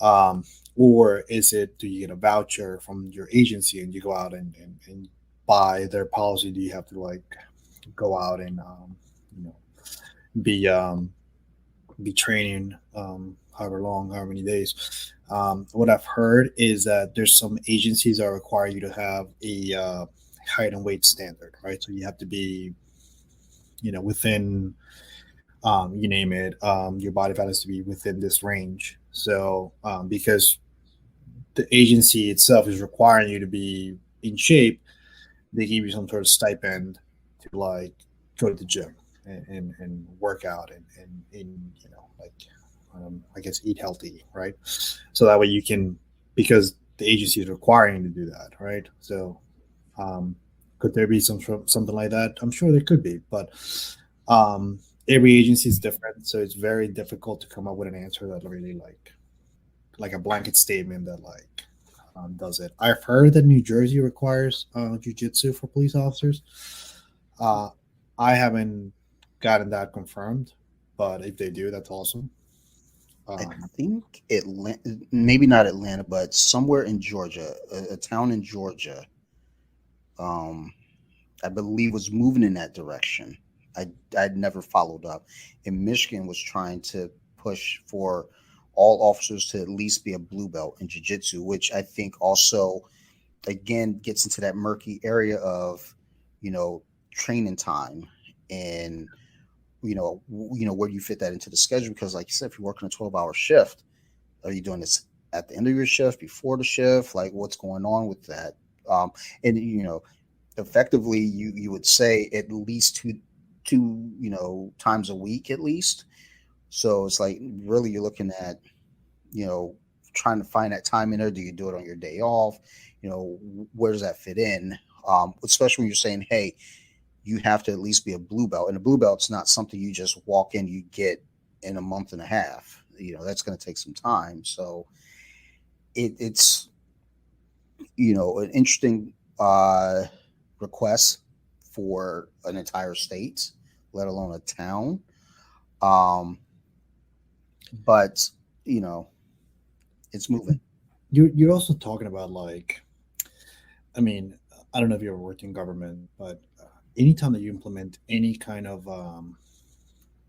Um, or is it, do you get a voucher from your agency and you go out and buy their policy? Do you have to like go out and you know be be training however long, however many days? What I've heard is that there's some agencies that require you to have a height and weight standard, right? So you have to be, within, you name it, your body fat has to be within this range. So because the agency itself is requiring you to be in shape, they give you some sort of stipend to like go to the gym and work out and like I guess eat healthy, right? So that way you can, because the agency is requiring you to do that, right? So um, could there be something like that? I'm sure there could be, but um, every agency is different, so it's very difficult to come up with an answer that really like a blanket statement that like does it. I've heard that New Jersey requires jujitsu for police officers. Uh, I haven't gotten that confirmed, but if they do, that's awesome. I Um, think Atlanta, maybe not Atlanta, but somewhere in Georgia, a town in Georgia, um, I believe was moving in that direction. I'd never followed up. And Michigan was trying to push for all officers to at least be a blue belt in jiu-jitsu, which I think also again gets into that murky area of, you know, training time and where do you fit that into the schedule? Because like you said, if you're working a 12-hour shift, are you doing this at the end of your shift, before the shift? Like what's going on with that? And effectively you would say at least two times a week at least. So it's like really you're looking at you know trying to find that time in there. Do you do it on your day off? Where does that fit in? Especially when you're saying, hey, you have to at least be a blue belt, and a blue belt's not something you just walk in, you get in a month and a half. That's going to take some time. So it's an interesting request for an entire state, let alone a town. Um, but you know, it's moving. you're also talking about like, I mean, I don't know if you ever worked in government, but anytime that you implement any kind of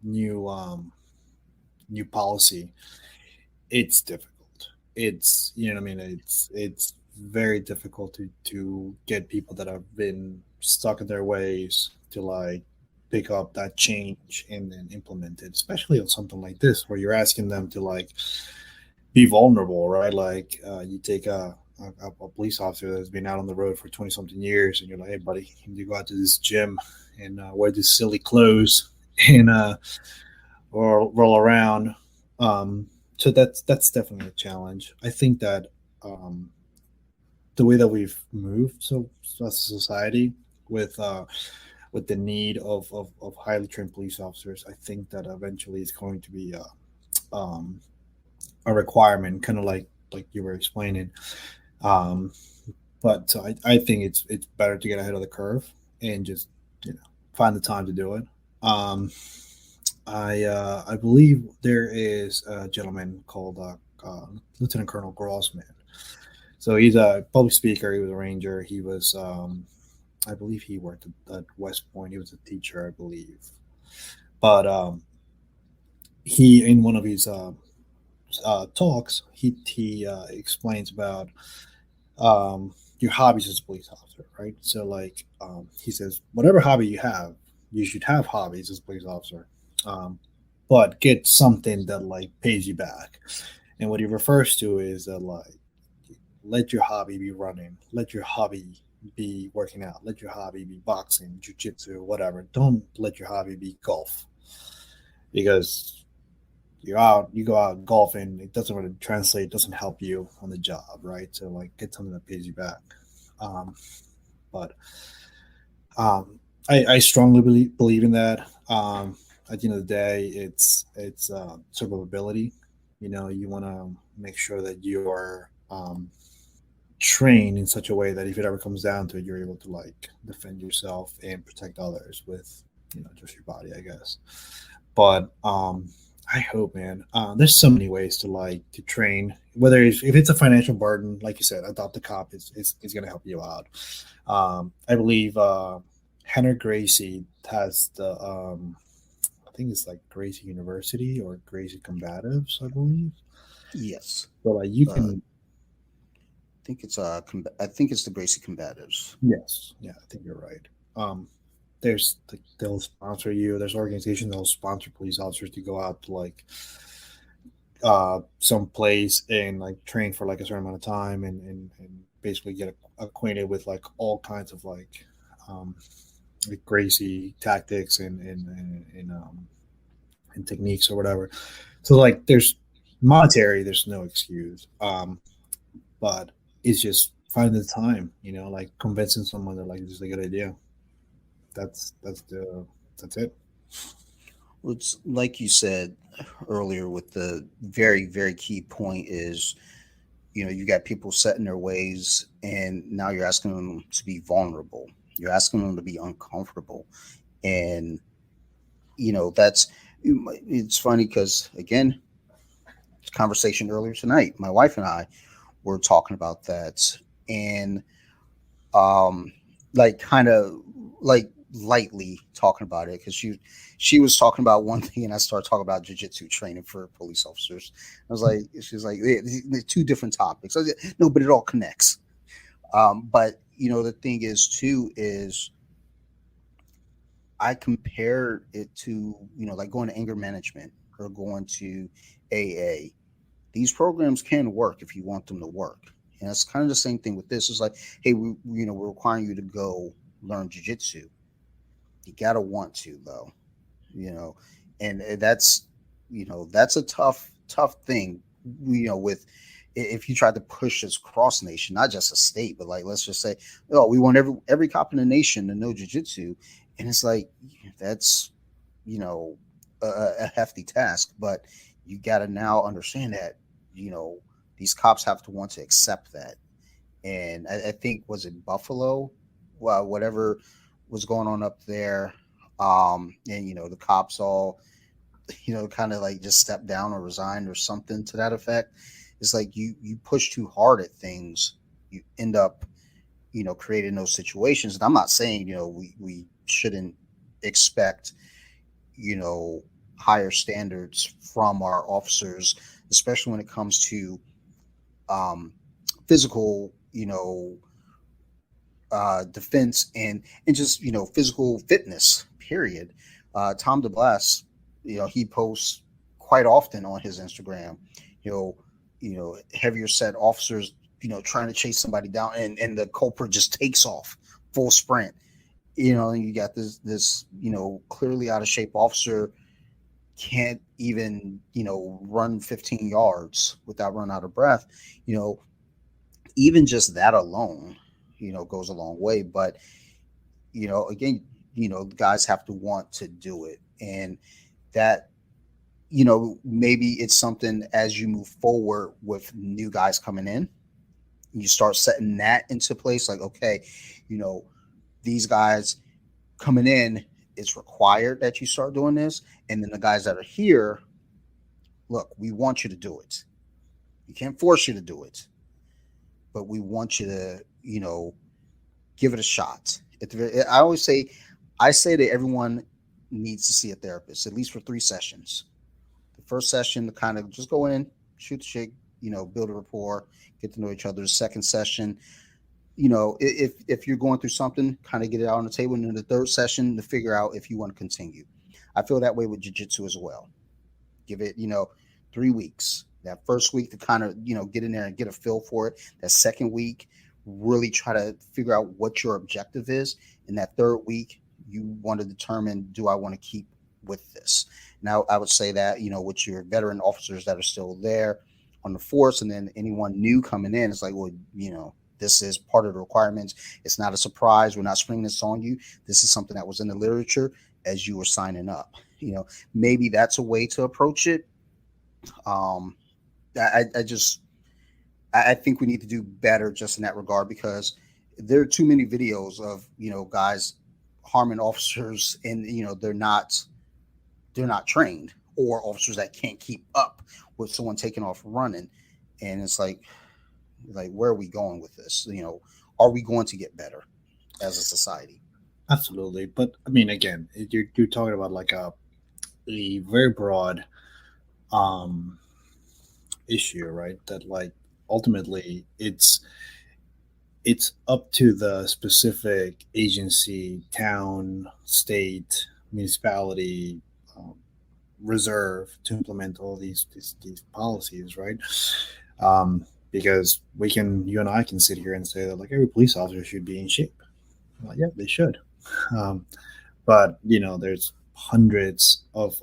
new new policy, it's difficult. It's, what I mean. It's very difficult to get people that have been stuck in their ways to like pick up that change and then implement it, especially on something like this where you're asking them to like be vulnerable, right? Like you take a police officer that's been out on the road for 20 something years and you're like, hey buddy, you go out to this gym and wear these silly clothes and or roll around. Um, so that's definitely a challenge. I think that um, the way that we've moved so as a society with the need of highly trained police officers, I think that eventually it's going to be um, a requirement, kind of like you were explaining. Um, but so I think it's better to get ahead of the curve and just find the time to do it. Um, I believe there is a gentleman called Lieutenant Colonel Grossman. So he's a public speaker. He was a ranger. He was I believe he worked at West Point. He was a teacher, I believe. But he, in one of his talks, he explains about your hobbies as a police officer, right? So like he says, whatever hobby you have, you should have hobbies as a police officer, um, but get something that like pays you back. And what he refers to is that like let your hobby be running, let your hobby be working out, let your hobby be boxing, jujitsu, whatever. Don't let your hobby be golf because you go out golfing, it doesn't really translate, it doesn't help you on the job, right? So like get something that pays you back. Um, but I strongly believe in that. At the end of the day, it's survivability. You want to make sure that you are train in such a way that if it ever comes down to it, you're able to like defend yourself and protect others with, just your body, I guess. But I hope, man. There's so many ways to like to train. Whether if it's a financial burden, like you said, adopt a cop is going to help you out. I believe Henry Gracie has the I think it's like Gracie University or Gracie Combatives, I believe. Yes. So like you Uh, can, I think it's the Gracie Combatives. yes, yeah, I think you're right. There's like they'll sponsor you. There's organizations that'll sponsor police officers to go out to like some place and like train for like a certain amount of time and basically get acquainted with like all kinds of um, like Gracie tactics and techniques or whatever. So like there's monetary, there's no excuse. But it's just finding the time, like convincing someone that like this is a good idea. That's it. It's like you said earlier with the very, very key point is, you got people set in their ways, and now you're asking them to be vulnerable. You're asking them to be uncomfortable. And, that's, it's funny because, again, conversation earlier tonight, my wife and I were talking about that. And, like, kind of like lightly talking about it because she was talking about one thing and I started talking about jiu-jitsu training for police officers. I was like, she's like, they're two different topics. I was like, no, but it all connects. But the thing is too is I compare it to like going to anger management or going to AA. These programs can work if you want them to work, and it's kind of the same thing with this. It's like, hey, we're requiring you to go learn jujitsu. You gotta want to though, you know, and that's a tough thing, with if you try to push this cross nation, not just a state, but like let's just say, oh, we want every cop in the nation to know jujitsu, and it's like that's you know a hefty task, but you got to now understand that you know these cops have to want to accept that, and I think was it Buffalo, well, whatever was going on up there, and the cops all kind of like just stepped down or resigned or something to that effect. It's like you push too hard at things, you end up creating those situations. And I'm not saying we shouldn't expect you know higher standards from our officers, especially when it comes to physical defense and just physical fitness. Period. Tom DeBlas, he posts quite often on his Instagram. You know, heavier set officers, trying to chase somebody down, and the culprit just takes off full sprint. And you got this clearly out of shape officer can't even run 15 yards without running out of breath. You know, even just that alone, goes a long way. But again, guys have to want to do it, and that maybe it's something as you move forward with new guys coming in, you start setting that into place. Like, okay, these guys coming in, it's required that you start doing this, and then the guys that are here, look, we want you to do it. We can't force you to do it, but we want you to, give it a shot. I always say, I say that everyone needs to see a therapist at least for 3 sessions. The first session to kind of just go in, shoot the shit, build a rapport, get to know each other. The second session, if you're going through something, kind of get it out on the table. And then the third session to figure out if you want to continue. I feel that way with jiu-jitsu as well. Give it, 3 weeks. That first week to kind of, get in there and get a feel for it. That second week, really try to figure out what your objective is. And that third week, you want to determine, do I want to keep with this? Now, I would say that, with your veteran officers that are still there on the force, and then anyone new coming in, it's like, well, this is part of the requirements. It's not a surprise. We're not springing this on you. This is something that was in the literature as you were signing up. Maybe that's a way to approach it. I just, I think we need to do better just in that regard, because there are too many videos of, guys harming officers, and they're not trained, or officers that can't keep up with someone taking off running. And it's like where are we going with this? Are we going to get better as a society? Absolutely. But I mean, again, you're talking about like a very broad um, issue, right? That like ultimately it's up to the specific agency, town, state, municipality, um, reserve to implement all these policies, right? Because you and I can sit here and say that like every police officer should be in shape. Well, yeah, they should. Um, but there's hundreds of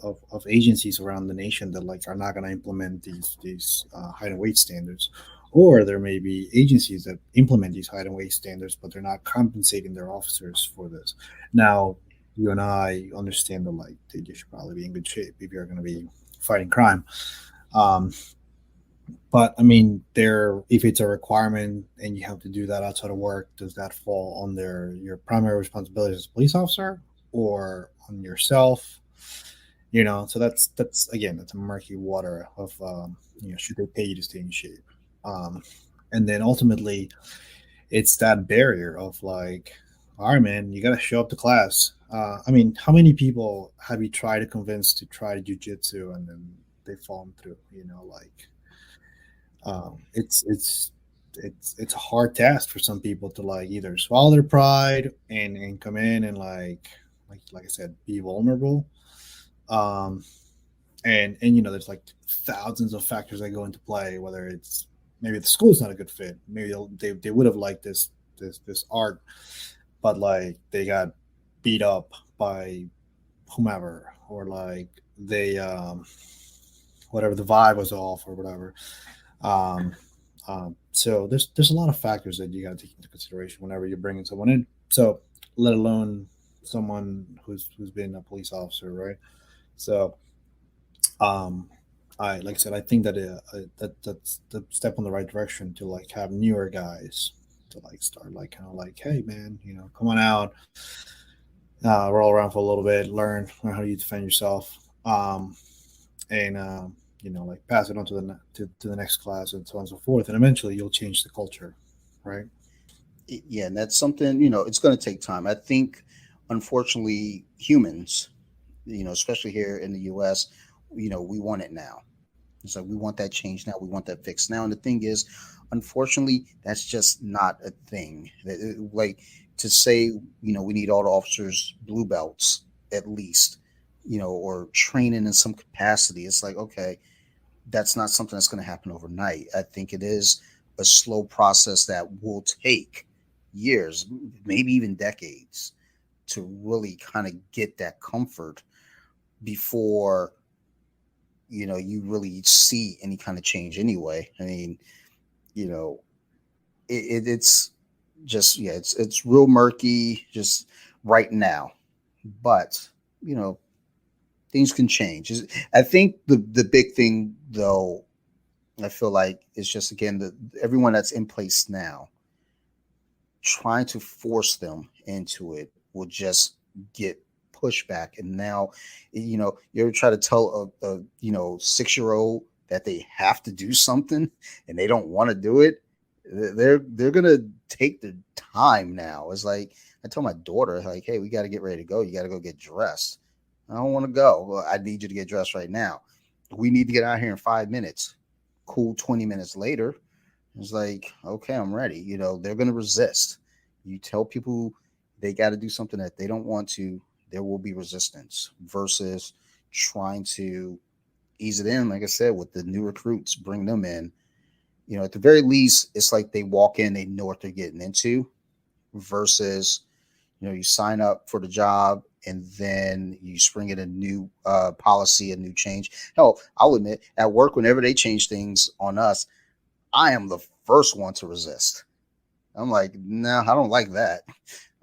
agencies around the nation that like are not going to implement these height and weight standards, or there may be agencies that implement these height and weight standards but they're not compensating their officers for this. Now, you and I understand that like you should probably be in good shape if you're going to be fighting crime. um, but I mean, there, if it's a requirement and you have to do that outside of work, does that fall under your primary responsibility as a police officer or on yourself? So that's again, that's a murky water of should they pay you to stay in shape? Um, and then ultimately, it's that barrier of like, all right, man, you got to show up to class. I mean, how many people have you tried to convince to try jujitsu and then they've fallen through? Like it's a hard task for some people to like either swallow their pride and come in and like I said, be vulnerable. Um, and there's like thousands of factors that go into play. Whether it's maybe the school's not a good fit, maybe they would have liked this art, but like they got beat up by whomever, or like they whatever, the vibe was off or whatever. Um, so there's a lot of factors that you got to take into consideration whenever you're bringing someone in. So let alone someone who's been a police officer, right? So um, I like I said, I think that that's the step in the right direction to like have newer guys to like start like kind of like, hey man, come on out, roll around for a little bit, learn how you defend yourself. And like pass it on to to the next class and so on and so forth, and eventually you'll change the culture, right? Yeah, and that's something, it's going to take time. I think, unfortunately, humans, especially here in the US, we want it now. It's like we want that change now. We want that fix now. And the thing is, unfortunately, that's just not a thing. Like, to say, we need all the officers blue belts at least, or training in some capacity. It's like, okay, that's not something that's going to happen overnight. I think it is a slow process that will take years, maybe even decades, to really kind of get that comfort before you really see any kind of change anyway. I mean, you know it's just, yeah, it's real murky just right now, but you know things can change. I think the big thing though, I feel like, it's just, again, the everyone that's in place now, trying to force them into it will just get pushback. And now, you ever try to tell a 6-year old that they have to do something and they don't want to do it, they're gonna take the time now. It's like I tell my daughter, like, hey, we got to get ready to go. You got to go get dressed. I don't want to go. Well, I need you to get dressed right now. We need to get out here in 5 minutes. Cool. 20 minutes later, it's like, okay, I'm ready. They're going to resist. You tell people they got to do something that they don't want to, there will be resistance, versus trying to ease it in. Like I said, with the new recruits, bring them in. At the very least, it's like they walk in, they know what they're getting into, versus, you sign up for the job and then you spring in a new policy, a new change. Hell, I'll admit, at work, whenever they change things on us, I am the first one to resist. I'm like, no, I don't like that.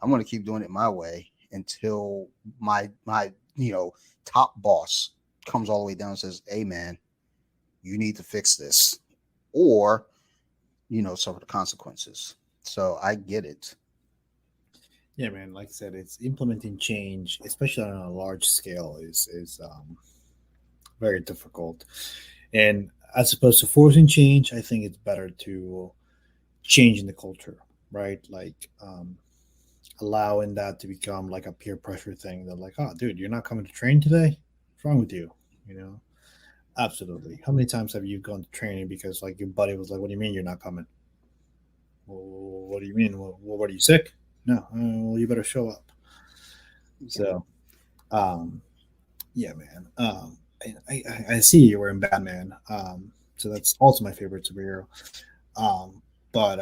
I'm going to keep doing it my way until my top boss comes all the way down and says, hey man, you need to fix this, or suffer the consequences. So I get it. Yeah, man. Like I said, it's implementing change, especially on a large scale, is very difficult. And as opposed to forcing change, I think it's better to change in the culture, right? Like allowing that to become like a peer pressure thing. They're like, oh, dude, you're not coming to train today? What's wrong with you? You know, absolutely. How many times have you gone to training because like your buddy was like, what do you mean you're not coming? Well, what do you mean? Well, what are you sick? No. Well, you better show up. Yeah. So, um, yeah, man. I see you were in Batman. So that's also my favorite superhero. Um, but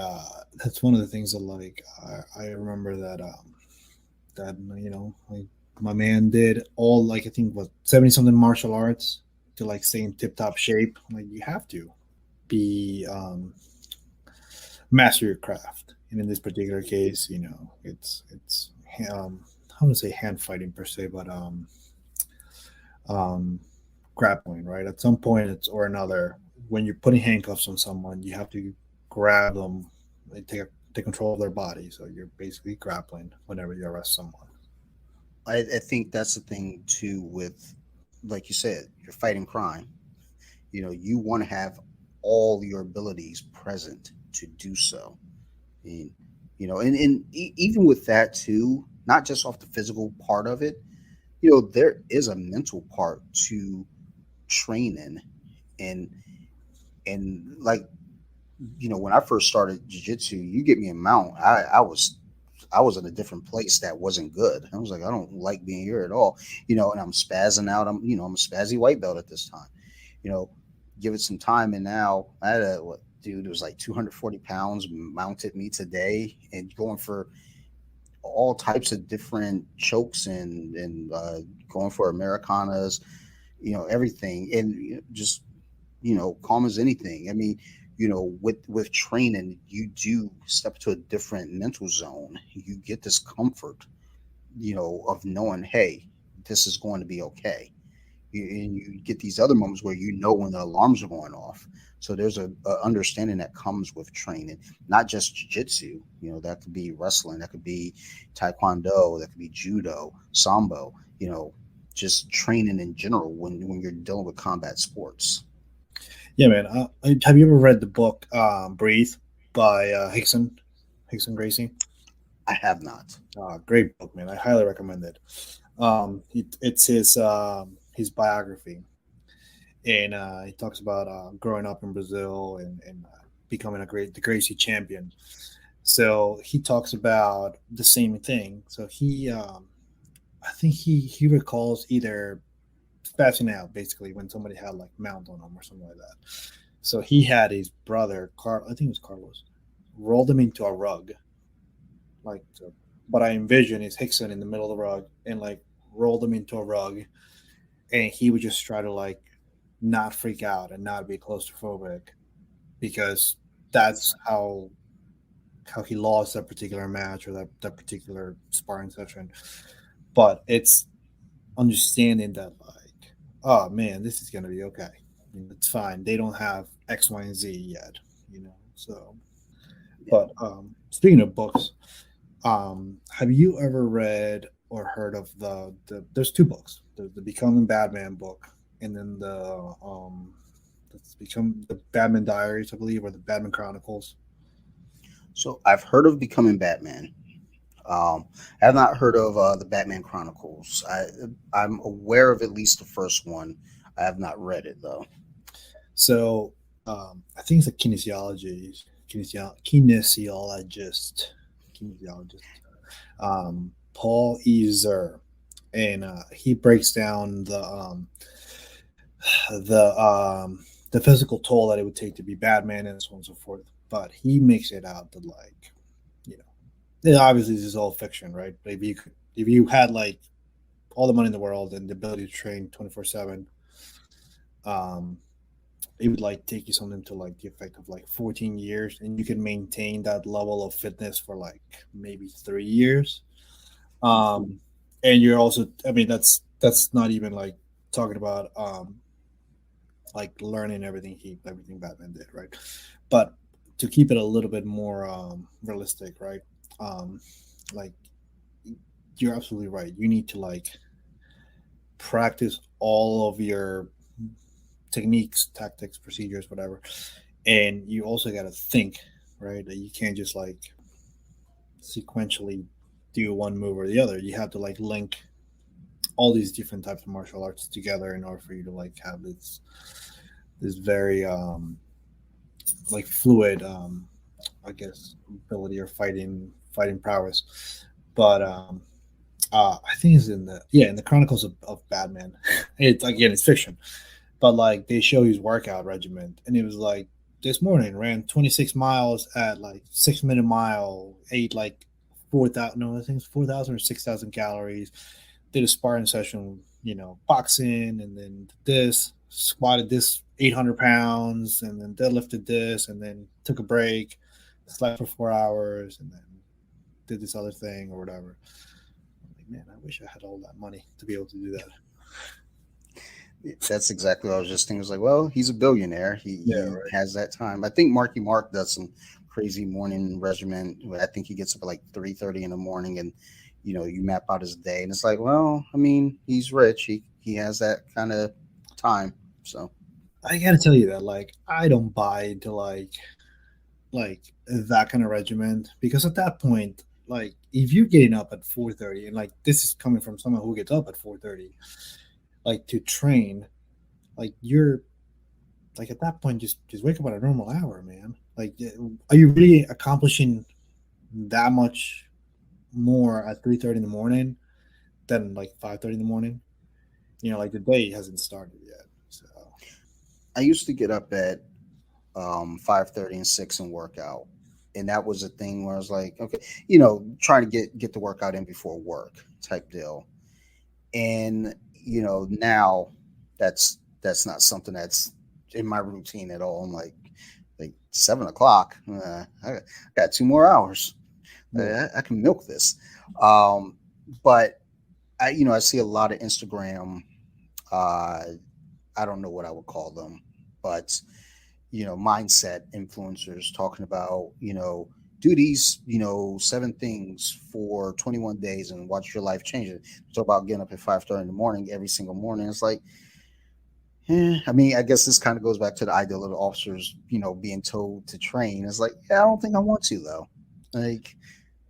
that's one of the things that like I remember that that like my man did all like I think what 70 something martial arts to like stay in tip top shape. Like you have to be master your craft, and in this particular case, it's I wouldn't say hand fighting per se, but um, grappling. Right, at some point it's or another, when you're putting handcuffs on someone, you have to grab them and take control of their body. So you're basically grappling whenever you arrest someone. I think that's the thing too with, like you said, you're fighting crime. You want to have all your abilities present to do so. And, even with that too, not just off the physical part of it, there is a mental part to training. And and like, when I first started jiu-jitsu, you get me a mount, I was in a different place that wasn't good. I was like, I don't like being here at all, and I'm spazzing out. I'm a spazzy white belt at this time. You know, give it some time, and now I had a what dude, it was like 240 pounds mounted me today and going for all types of different chokes and going for Americanas, everything, and just calm as anything. I mean, with training, you do step to a different mental zone. You get this comfort, of knowing, hey, this is going to be okay. And you get these other moments where when the alarms are going off. So there's a understanding that comes with training, not just jiu-jitsu. That could be wrestling, that could be taekwondo, that could be judo, sambo. Just training in general when you're dealing with combat sports. Yeah, man. Have you ever read the book "Breathe" by Hickson Gracie? I have not. Great book, man. I highly recommend it. It's his biography, and he talks about growing up in Brazil and becoming the Gracie champion. So he talks about the same thing. So I think he recalls either passing out basically when somebody had like mount on him or something like that. So he had his brother, I think it was Carlos, rolled him into a rug, like. But I envision is Hickson in the middle of the rug and like rolled him into a rug, and he would just try to like not freak out and not be claustrophobic because that's how he lost that particular match or that particular sparring session. But it's understanding that like, oh man, this is gonna be okay. It's fine. They don't have X, Y, and Z yet, So, Yeah. but speaking of books, have you ever read or heard of there's two books, the Becoming Batman book, and then that's become the Batman Diaries, I believe, or the Batman Chronicles. So I've heard of Becoming Batman. I have not heard of the Batman Chronicles. I'm aware of at least the first one. I have not read it though. So I think it's a kinesiologist, kinesiologist, Paul E. Zer, and he breaks down the physical toll that it would take to be Batman and so on and so forth. But he makes it out that like, obviously this is all fiction, right? But if you had like all the money in the world and the ability to train 24/7, um, it would like take you something to like the effect of like 14 years, and you can maintain that level of fitness for like maybe 3 years. Um, and you're also, I mean, that's not even like talking about like learning everything Batman did, right? But to keep it a little bit more realistic, right? Um, like you're absolutely right. You need to like practice all of your techniques, tactics, procedures, whatever, and you also got to think, right? That you can't just like sequentially do one move or the other. You have to like link all these different types of martial arts together in order for you to like have this very like fluid I guess ability or fighting prowess. But I think it's in the Chronicles of Batman. It's again it's fiction, but like they show his workout regimen, and it was like this morning ran 26 miles at like 6 minute mile, ate like 4,000 no I think it's 4,000 or 6,000 calories, did a sparring session, boxing, and then this squatted this 800 pounds, and then deadlifted this, and then took a break, slept for 4 hours, and then did this other thing or whatever. I'm like, man, I wish I had all that money to be able to do that. That's exactly what I was just thinking. I was like, well, he's a billionaire. Yeah, He has that time. I think Marky Mark does some crazy morning regimen. I think he gets up at like 3:30 in the morning, and you map out his day, and it's like, well, I mean, he's rich. He has that kind of time. So I gotta tell you that like I don't buy into like that kind of regimen, because at that point, like if you're getting up at 4:30, and like this is coming from someone who gets up at 4:30, like to train, like you're like at that point just wake up at a normal hour, man. Like are you really accomplishing that much more at 3:30 in the morning than like 5:30 in the morning? Like the day hasn't started yet. So I used to get up at 5:30 and 6 and work out. And that was a thing where I was like, okay, trying to get the workout in before work type deal. And now that's not something that's in my routine at all. I'm like 7 o'clock. I got 2 more hours. I can milk this. But I see a lot of Instagram. I don't know what I would call them, but mindset influencers talking about, do these, 7 things for 21 days and watch your life change. It talk about getting up at 5:30 in the morning every single morning. It's like, I mean, I guess this kind of goes back to the ideal of the officers, being told to train. It's like, yeah, I don't think I want to though. Like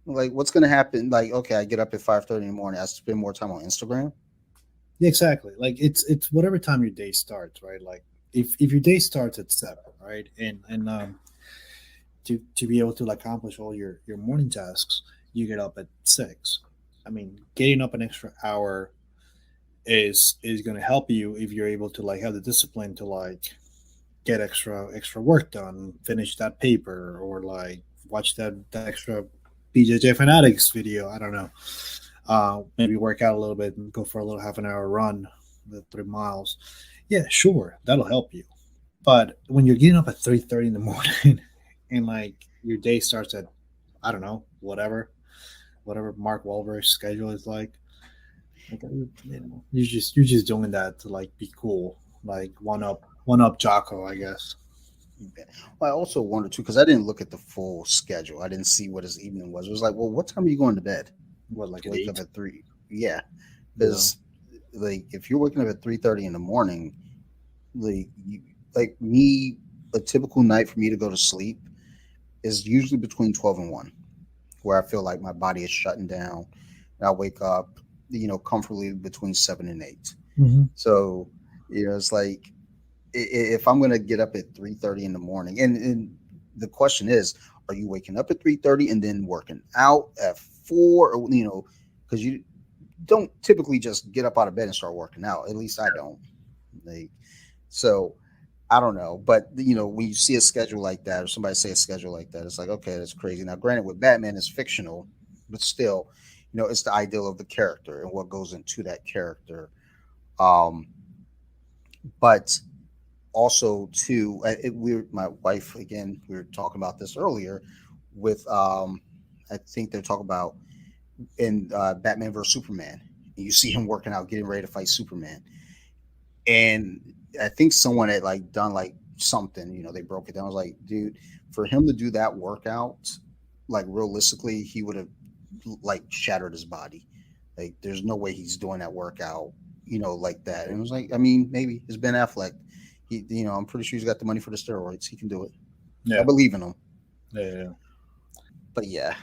what's going to happen? Like, okay, I get up at 5:30 in the morning. I spend more time on Instagram. yeah, exactly. Like it's whatever time your day starts, right? Like if your day starts at 7, right, and to be able to like accomplish all your morning tasks, you get up at 6. I mean, getting up an extra hour is going to help you if you're able to like have the discipline to like get extra work done, finish that paper, or like watch that extra BJJ Fanatics video. I don't know. Maybe work out a little bit and go for a little half an hour run, the 3 miles. Yeah, sure, that'll help you. But when you're getting up at 3:30 in the morning and like your day starts at, I don't know, whatever Mark Wahlberg's schedule is like you're just doing that to like be cool, like one up Jocko, I guess. Okay. Well, I also wonder too, because I didn't look at the full schedule. I didn't see what his evening was. It was like, well, what time are you going to bed? What, like To at wake up 8? at 3. Yeah. Yeah. Because like if you're waking up at 3:30 in the morning, like me, a typical night for me to go to sleep is usually between 12 and 1, where I feel like my body is shutting down. And I wake up, comfortably between 7 and 8. Mm-hmm. So, it's like if I'm going to get up at 3:30 in the morning, and the question is, are you waking up at 3:30 and then working out at 4? Or, because you don't typically just get up out of bed and start working out. At least I don't. Like, so I don't know, but when you see a schedule like that, or somebody say a schedule like that, it's like, okay, that's crazy. Now, granted, with Batman, it's fictional, but still, it's the ideal of the character and what goes into that character. Um, but also, too, my wife again. We were talking about this earlier with, I think they're talking about in Batman versus Superman. You see him working out, getting ready to fight Superman, and I think someone had like done like something. They broke it down. I was like, dude, for him to do that workout, like realistically, he would have like shattered his body. Like, there's no way he's doing that workout, like that. And it was like, I mean, maybe it's Ben Affleck. I'm pretty sure he's got the money for the steroids. He can do it. I Yeah. believe in him. Yeah. But yeah,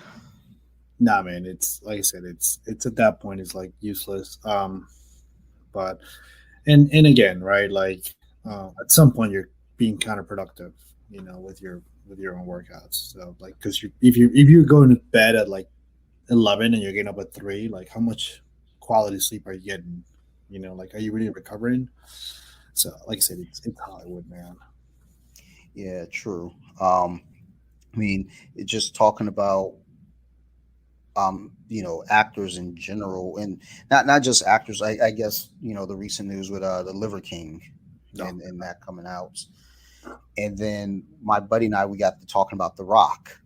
Nah, man, it's like I said, it's at that point it's like useless. But and again, right? Like at some point you're being counterproductive, with your own workouts. So like, because if you're going to bed at like 11 and you're getting up at 3, like how much quality sleep are you getting? Like are you really recovering? So like I said, it's Hollywood, man. yeah, true. I mean, just talking about actors in general, and not just actors. I guess the recent news with the Liver King No. and that coming out, and then my buddy and I we got to talking about The Rock,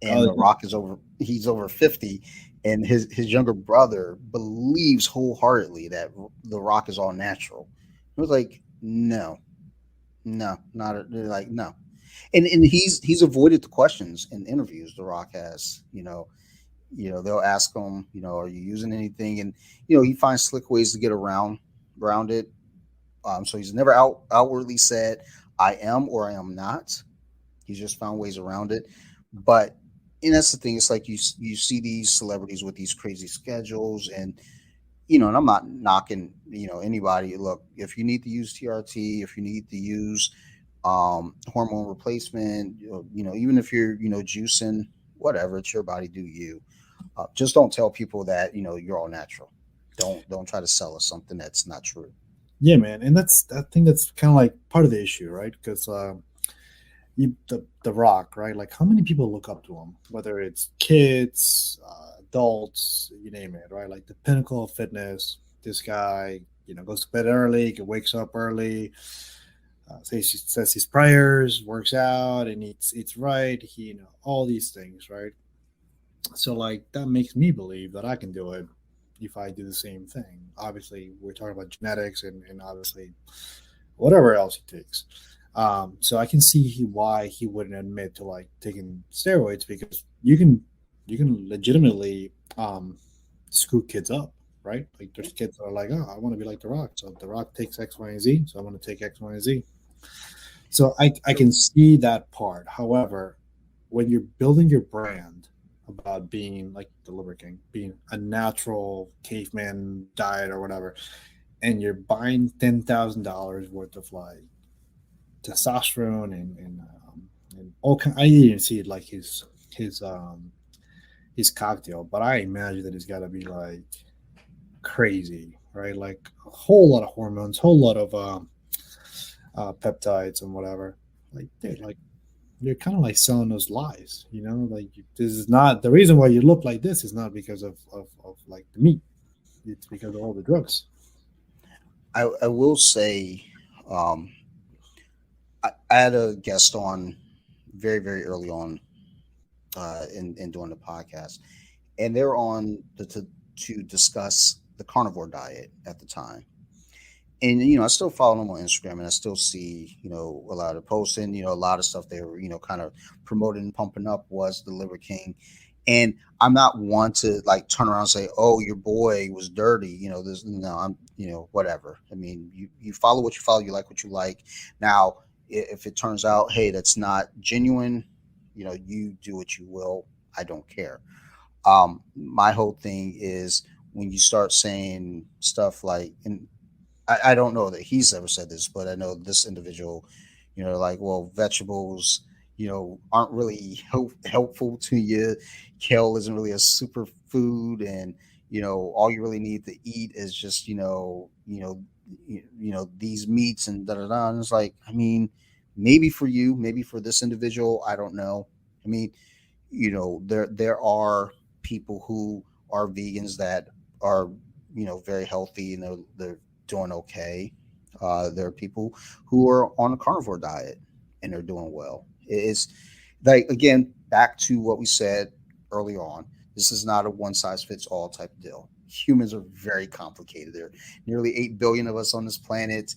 and Oh The Rock is over. He's over 50, and his younger brother believes wholeheartedly that The Rock is all natural. It was like, no, no, not. They're like, no, and he's avoided the questions in interviews. The Rock has, they'll ask him, are you using anything, and he finds slick ways to get around it. So he's never outwardly said I am or I am not. He's just found ways around it. But and that's the thing. It's like you see these celebrities with these crazy schedules, and and I'm not knocking anybody. Look, if you need to use TRT, if you need to use hormone replacement, even if you're juicing, whatever, it's your body, do you. Just don't tell people that you're all natural. Don't try to sell us something that's not true. yeah, man, and I think that's kind of like part of the issue, right? Because the Rock, right? Like, how many people look up to him? Whether it's kids, adults, you name it, right? Like the pinnacle of fitness. This guy, goes to bed early, wakes up early, says his prayers, works out, and eats right. All these things, right? So like that makes me believe that I can do it if I do the same thing. Obviously, we're talking about genetics and obviously whatever else he takes. So I can see why he wouldn't admit to like taking steroids, because you can legitimately screw kids up, right? Like there's kids that are like, oh, I want to be like The Rock, so The Rock takes X, Y, and Z, so I want to take X, Y, and Z. So I can see that part. However, when you're building your brand about being like the Liver King, being a natural caveman diet or whatever, and you're buying $10,000 worth of like testosterone and all kind. I didn't even see it like his his cocktail, but I imagine that it's got to be like crazy, right? Like a whole lot of hormones, whole lot of peptides and whatever. Like, dude, like you're kind of like selling those lies, Like this is not the reason why you look like this. Is not because of like the meat. It's because of all the drugs. I will say, um, I had a guest on very very early on in doing the podcast, and they're on to discuss the carnivore diet at the time. And I still follow them on Instagram, and I still see a lot of posting. A lot of stuff they were kind of promoting and pumping up was the Liver King. And I'm not one to like turn around and say, "Oh, your boy was dirty." This no, I'm whatever. I mean, you follow what you follow, you like what you like. Now, if it turns out, hey, that's not genuine, you do what you will. I don't care. My whole thing is when you start saying stuff like, and I don't know that he's ever said this, but I know this individual, like, well, vegetables, aren't really helpful to you. Kale isn't really a superfood, and all you really need to eat is just these meats and da da da. And it's like, I mean, maybe for you, maybe for this individual, I don't know. I mean, there are people who are vegans that are very healthy, and they're doing okay. There are people who are on a carnivore diet and they're doing well. It's like, again, back to what we said earlier on. This is not a one size fits all type of deal. Humans are very complicated. There are nearly 8 billion of us on this planet.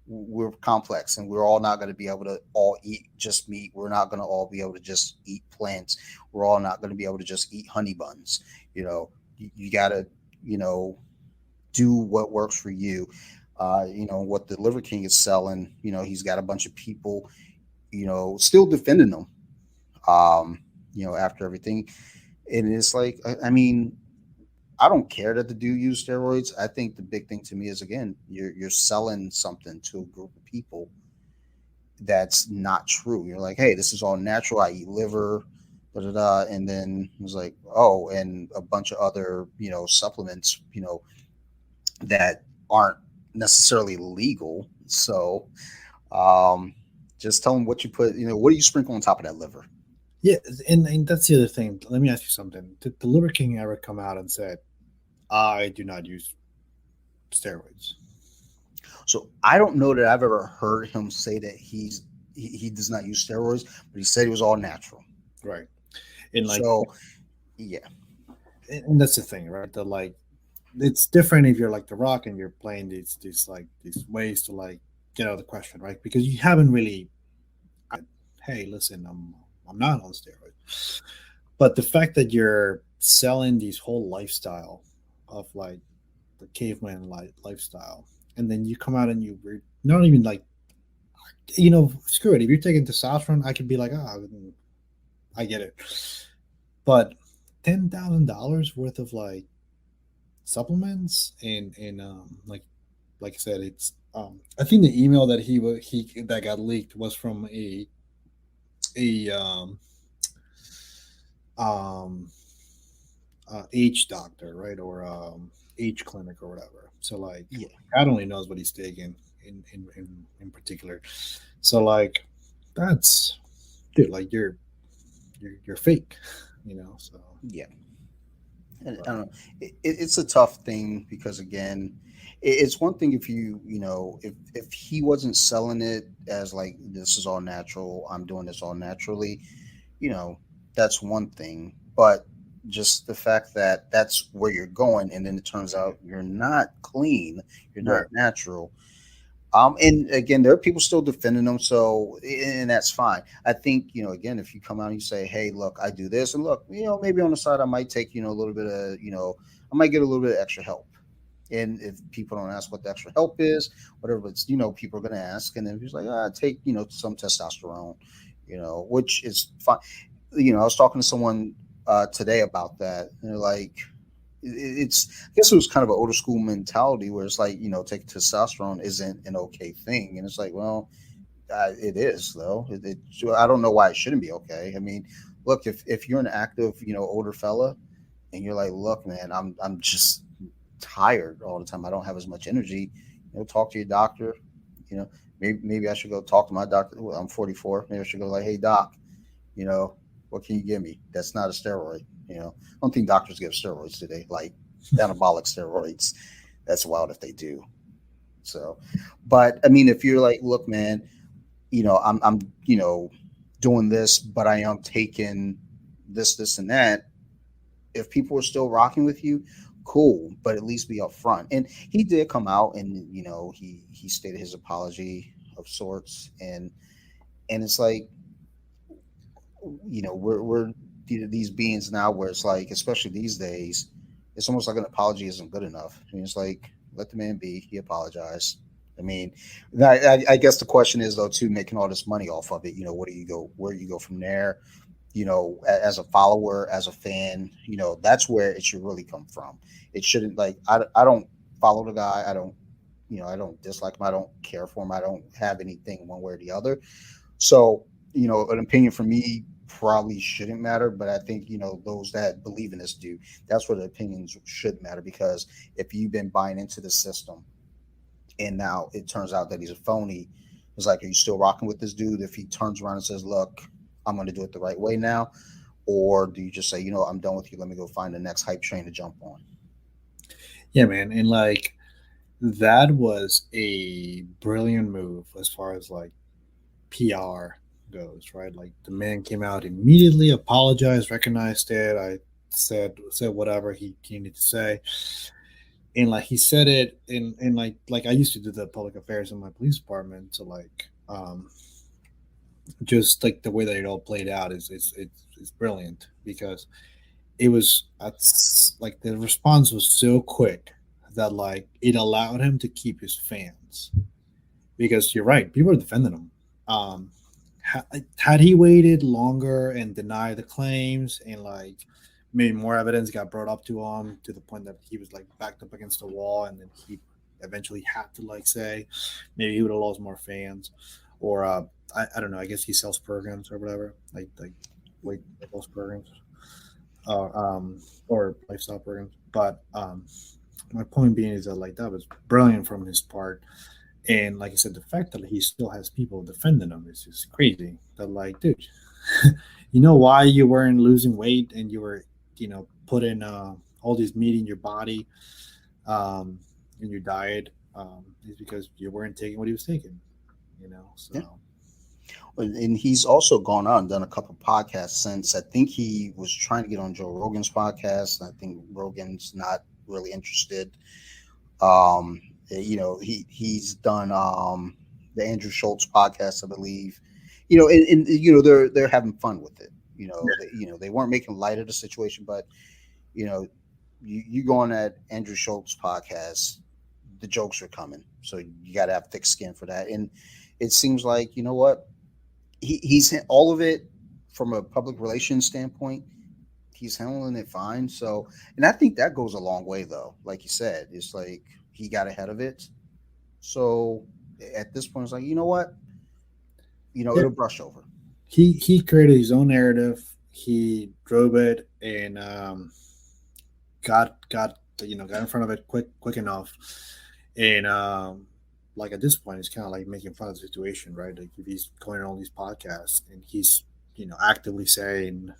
we're complex, and we're all not going to be able to all eat just meat. We're not going to all be able to just eat plants. We're all not going to be able to just eat honey buns. You got to, you know, do what works for you. What the Liver King is selling, he's got a bunch of people, still defending them, after everything. And it's like, I mean, I don't care that the dude used steroids. I think the big thing to me is, again, you're selling something to a group of people that's not true. You're like, hey, this is all natural. I eat liver, da da da, and then it was like, oh, and a bunch of other supplements, that aren't necessarily legal. So, um, just tell them what you put. What do you sprinkle on top of that liver? Yeah, and that's the other thing. Let me ask you something. Did the Liver King ever come out and said, "I do not use steroids"? So I don't know that I've ever heard him say that he does not use steroids, but he said he was all natural. Right. And like, So yeah, and that's the thing, right? The like, it's different if you're like The Rock and you're playing these ways to like get out of the question, right? Because you haven't really, hey, listen, I'm not on steroids, but the fact that you're selling these whole lifestyle of like the caveman lifestyle, and then you come out and you're not even like, screw it. If you're taking testosterone, I could be like, I get it, but $10,000 worth of like supplements and like I said, it's I think the email that he that got leaked was from a um H doctor, right, or H clinic or whatever. So like, yeah, God only knows what he's taking in particular. So like, that's, dude, like you're fake, So yeah. And I don't know. It's a tough thing because, again, it's one thing if if he wasn't selling it as like, this is all natural, I'm doing this all naturally, you know, that's one thing. But just the fact that that's where you're going, and then it turns out you're not clean, you're not right, natural. And again, there are people still defending them, so, and that's fine. I think, again, if you come out and you say, "Hey, look, I do this," and look, maybe on the side I might take, a little bit of, I might get a little bit of extra help. And if people don't ask what the extra help is, whatever, it's, people are going to ask, and then he's like, take, some testosterone, which is fine. I was talking to someone today about that, and they're like, I guess it was kind of an older school mentality where it's like, taking testosterone isn't an okay thing. And it's like, well, it is though. I don't know why it shouldn't be okay. I mean, look, if you're an active, older fella, and you're like, look, man, I'm just tired all the time. I don't have as much energy. Talk to your doctor. You know, maybe I should go talk to my doctor. Well, I'm 44. Maybe I should go like, hey, doc, you know, what can you give me? That's not a steroid. I don't think doctors give steroids today, like anabolic steroids. That's wild if they do. So, but I mean, if you're like, look, man, I'm doing this, but I am taking this, and that. If people are still rocking with you, cool, but at least be upfront. And he did come out, and he stated his apology of sorts, and it's like, we're these beings now where it's like, especially these days, it's almost like an apology isn't good enough. I mean, it's like, let the man be. He apologized. I mean, I guess the question is though, too, making all this money off of it. What do you go? Where do you go from there? As a follower, as a fan, that's where it should really come from. It shouldn't, like, I don't follow the guy. I don't dislike him. I don't care for him. I don't have anything one way or the other. So, an opinion from me probably shouldn't matter, but I think, those that believe in this do. That's where the opinions should matter, because if you've been buying into the system and now it turns out that he's a phony, it's like, are you still rocking with this dude if he turns around and says, look, I'm going to do it the right way now? Or do you just say, I'm done with you. Let me go find the next hype train to jump on? yeah, man, and like that was a brilliant move as far as like PR goes, right? Like the man came out immediately, apologized, recognized it. I said whatever he needed to say, And like he said it in like I used to do the public affairs in my police department, so like just like the way that it all played out is brilliant because it was like the response was so quick that like it allowed him to keep his fans because you're right, people are defending him. um had he waited longer and denied the claims and like maybe more evidence got brought up to him to the point that he was like backed up against the wall and then he eventually had to like say, maybe he would have lost more fans. Or I don't know, I guess he sells programs or whatever, like weight loss programs, uh, um, or lifestyle programs. But my point being is that like that was brilliant from his part. And like I said, the fact that he still has people defending him is just crazy. That like, dude, you know why you weren't losing weight and you were, putting all this meat in your body, um, in your diet, is because you weren't taking what he was taking. Yeah. So And he's also gone out and done a couple podcasts since. I think he was trying to get on Joe Rogan's podcast. And I think Rogan's not really interested. He's done the Andrew Schultz podcast, I believe. And they're having fun with it. They weren't making light of the situation, but you know, you go on that Andrew Schultz podcast, the jokes are coming. So you got to have thick skin for that. And it seems like, you know what, he's all of it from a public relations standpoint. He's handling it fine. So, and I think that goes a long way, though. Like you said, it's like he got ahead of it. So at this point, it's like, you know what, yeah, it'll brush over. he created his own narrative. He drove it and got in front of it quick enough. And like at this point, it's kind of like making fun of the situation, right? Like if he's going on all these podcasts and he's actively saying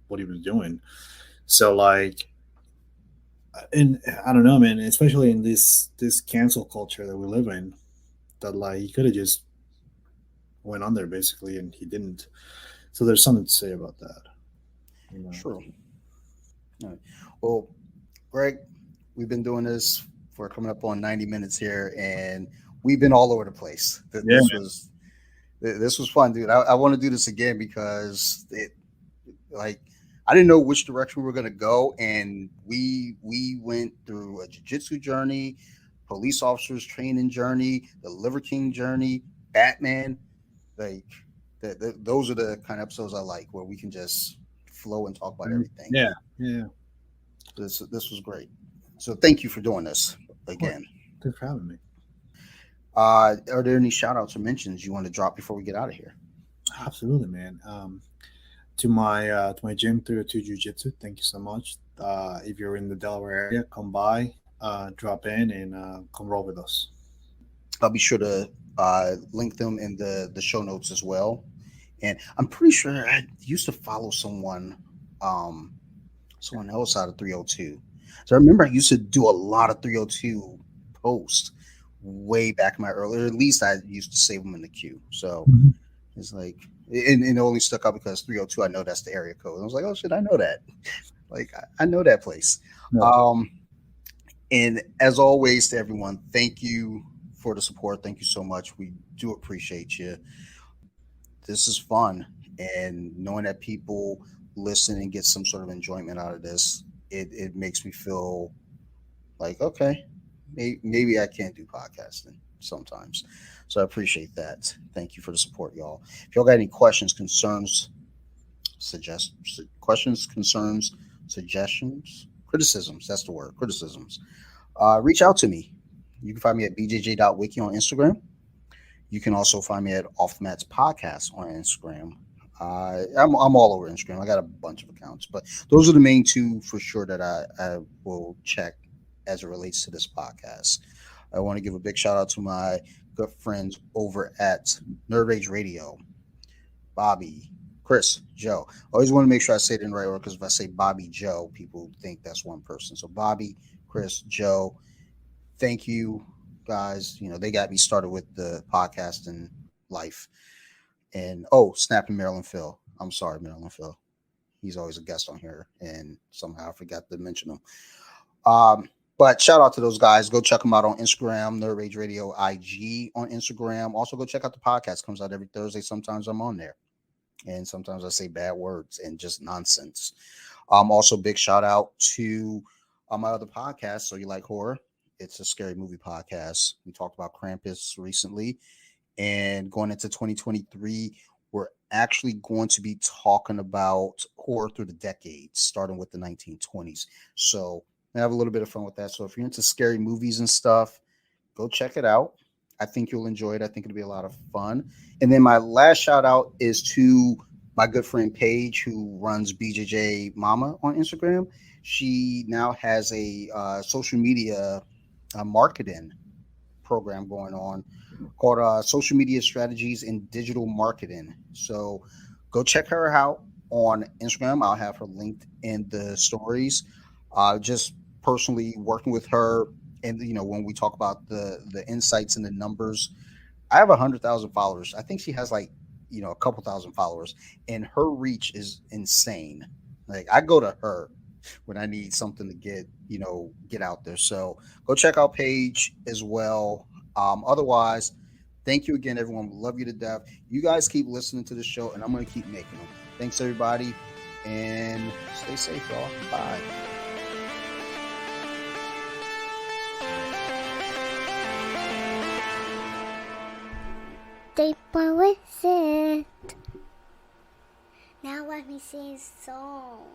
what he was doing. So like, and I don't know, man. Especially in this cancel culture that we live in, that like he could have just went on there basically, and he didn't. So there's something to say about that. You know. True. All right. Well, Greg, we've been doing this for coming up on 90 minutes here, and we've been all over the place. Yeah, This was fun, dude. I want to do this again because like I didn't know which direction we were gonna go, and we went through a jiu-jitsu journey, police officers training journey, the Liver King journey, Batman. Like those are the kind of episodes I like where we can just flow and talk about everything. yeah, yeah. This was great. So thank you for doing this Of course. again. Thanks for having me. Are there any shout outs or mentions you want to drop before we get out of here? Absolutely, man. To my gym 302 Jiu Jitsu, thank you so much. If you're in the Delaware area, come by, drop in, and come roll with us. I'll be sure to link them in the show notes as well. And I'm pretty sure I used to follow someone else out of 302. So I remember I used to do a lot of 302 posts way back in my earlier. At least I used to save them in the queue. So it's like, and it only stuck out because 302. I know that's the area code. I was like, oh shit, I know that. Like I know that place. No. And as always, to everyone, thank you for the support. Thank you so much. We do appreciate you. This is fun, and knowing that people listen and get some sort of enjoyment out of this, it makes me feel like okay, maybe I can do podcasting sometimes. So I appreciate that. Thank you for the support, y'all. If y'all got any questions, concerns, questions, concerns, suggestions, criticisms, that's the word, criticisms, reach out to me. You can find me at bjj.wiki on Instagram. You can also find me at Off the Mats Podcast on Instagram. I'm all over Instagram. I got a bunch of accounts, but those are the main two for sure that I will check as it relates to this podcast. I want to give a big shout out to my good friends over at Nerd Rage Radio, Bobby, Chris, Joe. I always want to make sure I say it in the right order because if I say Bobby Joe, people think that's one person. So Bobby, Chris, Joe, thank you guys. They got me started with the podcast and life. And snapping Maryland Phil. I'm sorry, Maryland Phil. He's always a guest on here, and somehow I forgot to mention him. But shout out to those guys. Go check them out on Instagram, Nerd Rage Radio IG on Instagram. Also, go check out the podcast. Comes out every Thursday. Sometimes I'm on there, and sometimes I say bad words and just nonsense. Also, big shout out to my other podcast. So you like horror? It's a scary movie podcast. We talked about Krampus recently, and going into 2023, we're actually going to be talking about horror through the decades, starting with the 1920s. So I have a little bit of fun with that. So if you're into scary movies and stuff, go check it out. I think you'll enjoy it. I think it'll be a lot of fun. And then my last shout out is to my good friend Paige, who runs BJJ Mama on Instagram. She now has a social media marketing program going on called Social Media Strategies in Digital Marketing. So go check her out on Instagram. I'll have her linked in the stories. Just personally working with her, and when we talk about the insights and the numbers, I have 100,000 followers. I think she has like a couple thousand followers, and her reach is insane. Like I go to her when I need something to get out there. So go check out Paige as well. Otherwise, thank you again, everyone. We love you to death. You guys keep listening to the show, and I'm going to keep making them. Thanks, everybody, and stay safe, y'all. Bye. Deep with it. Now let me sing a song.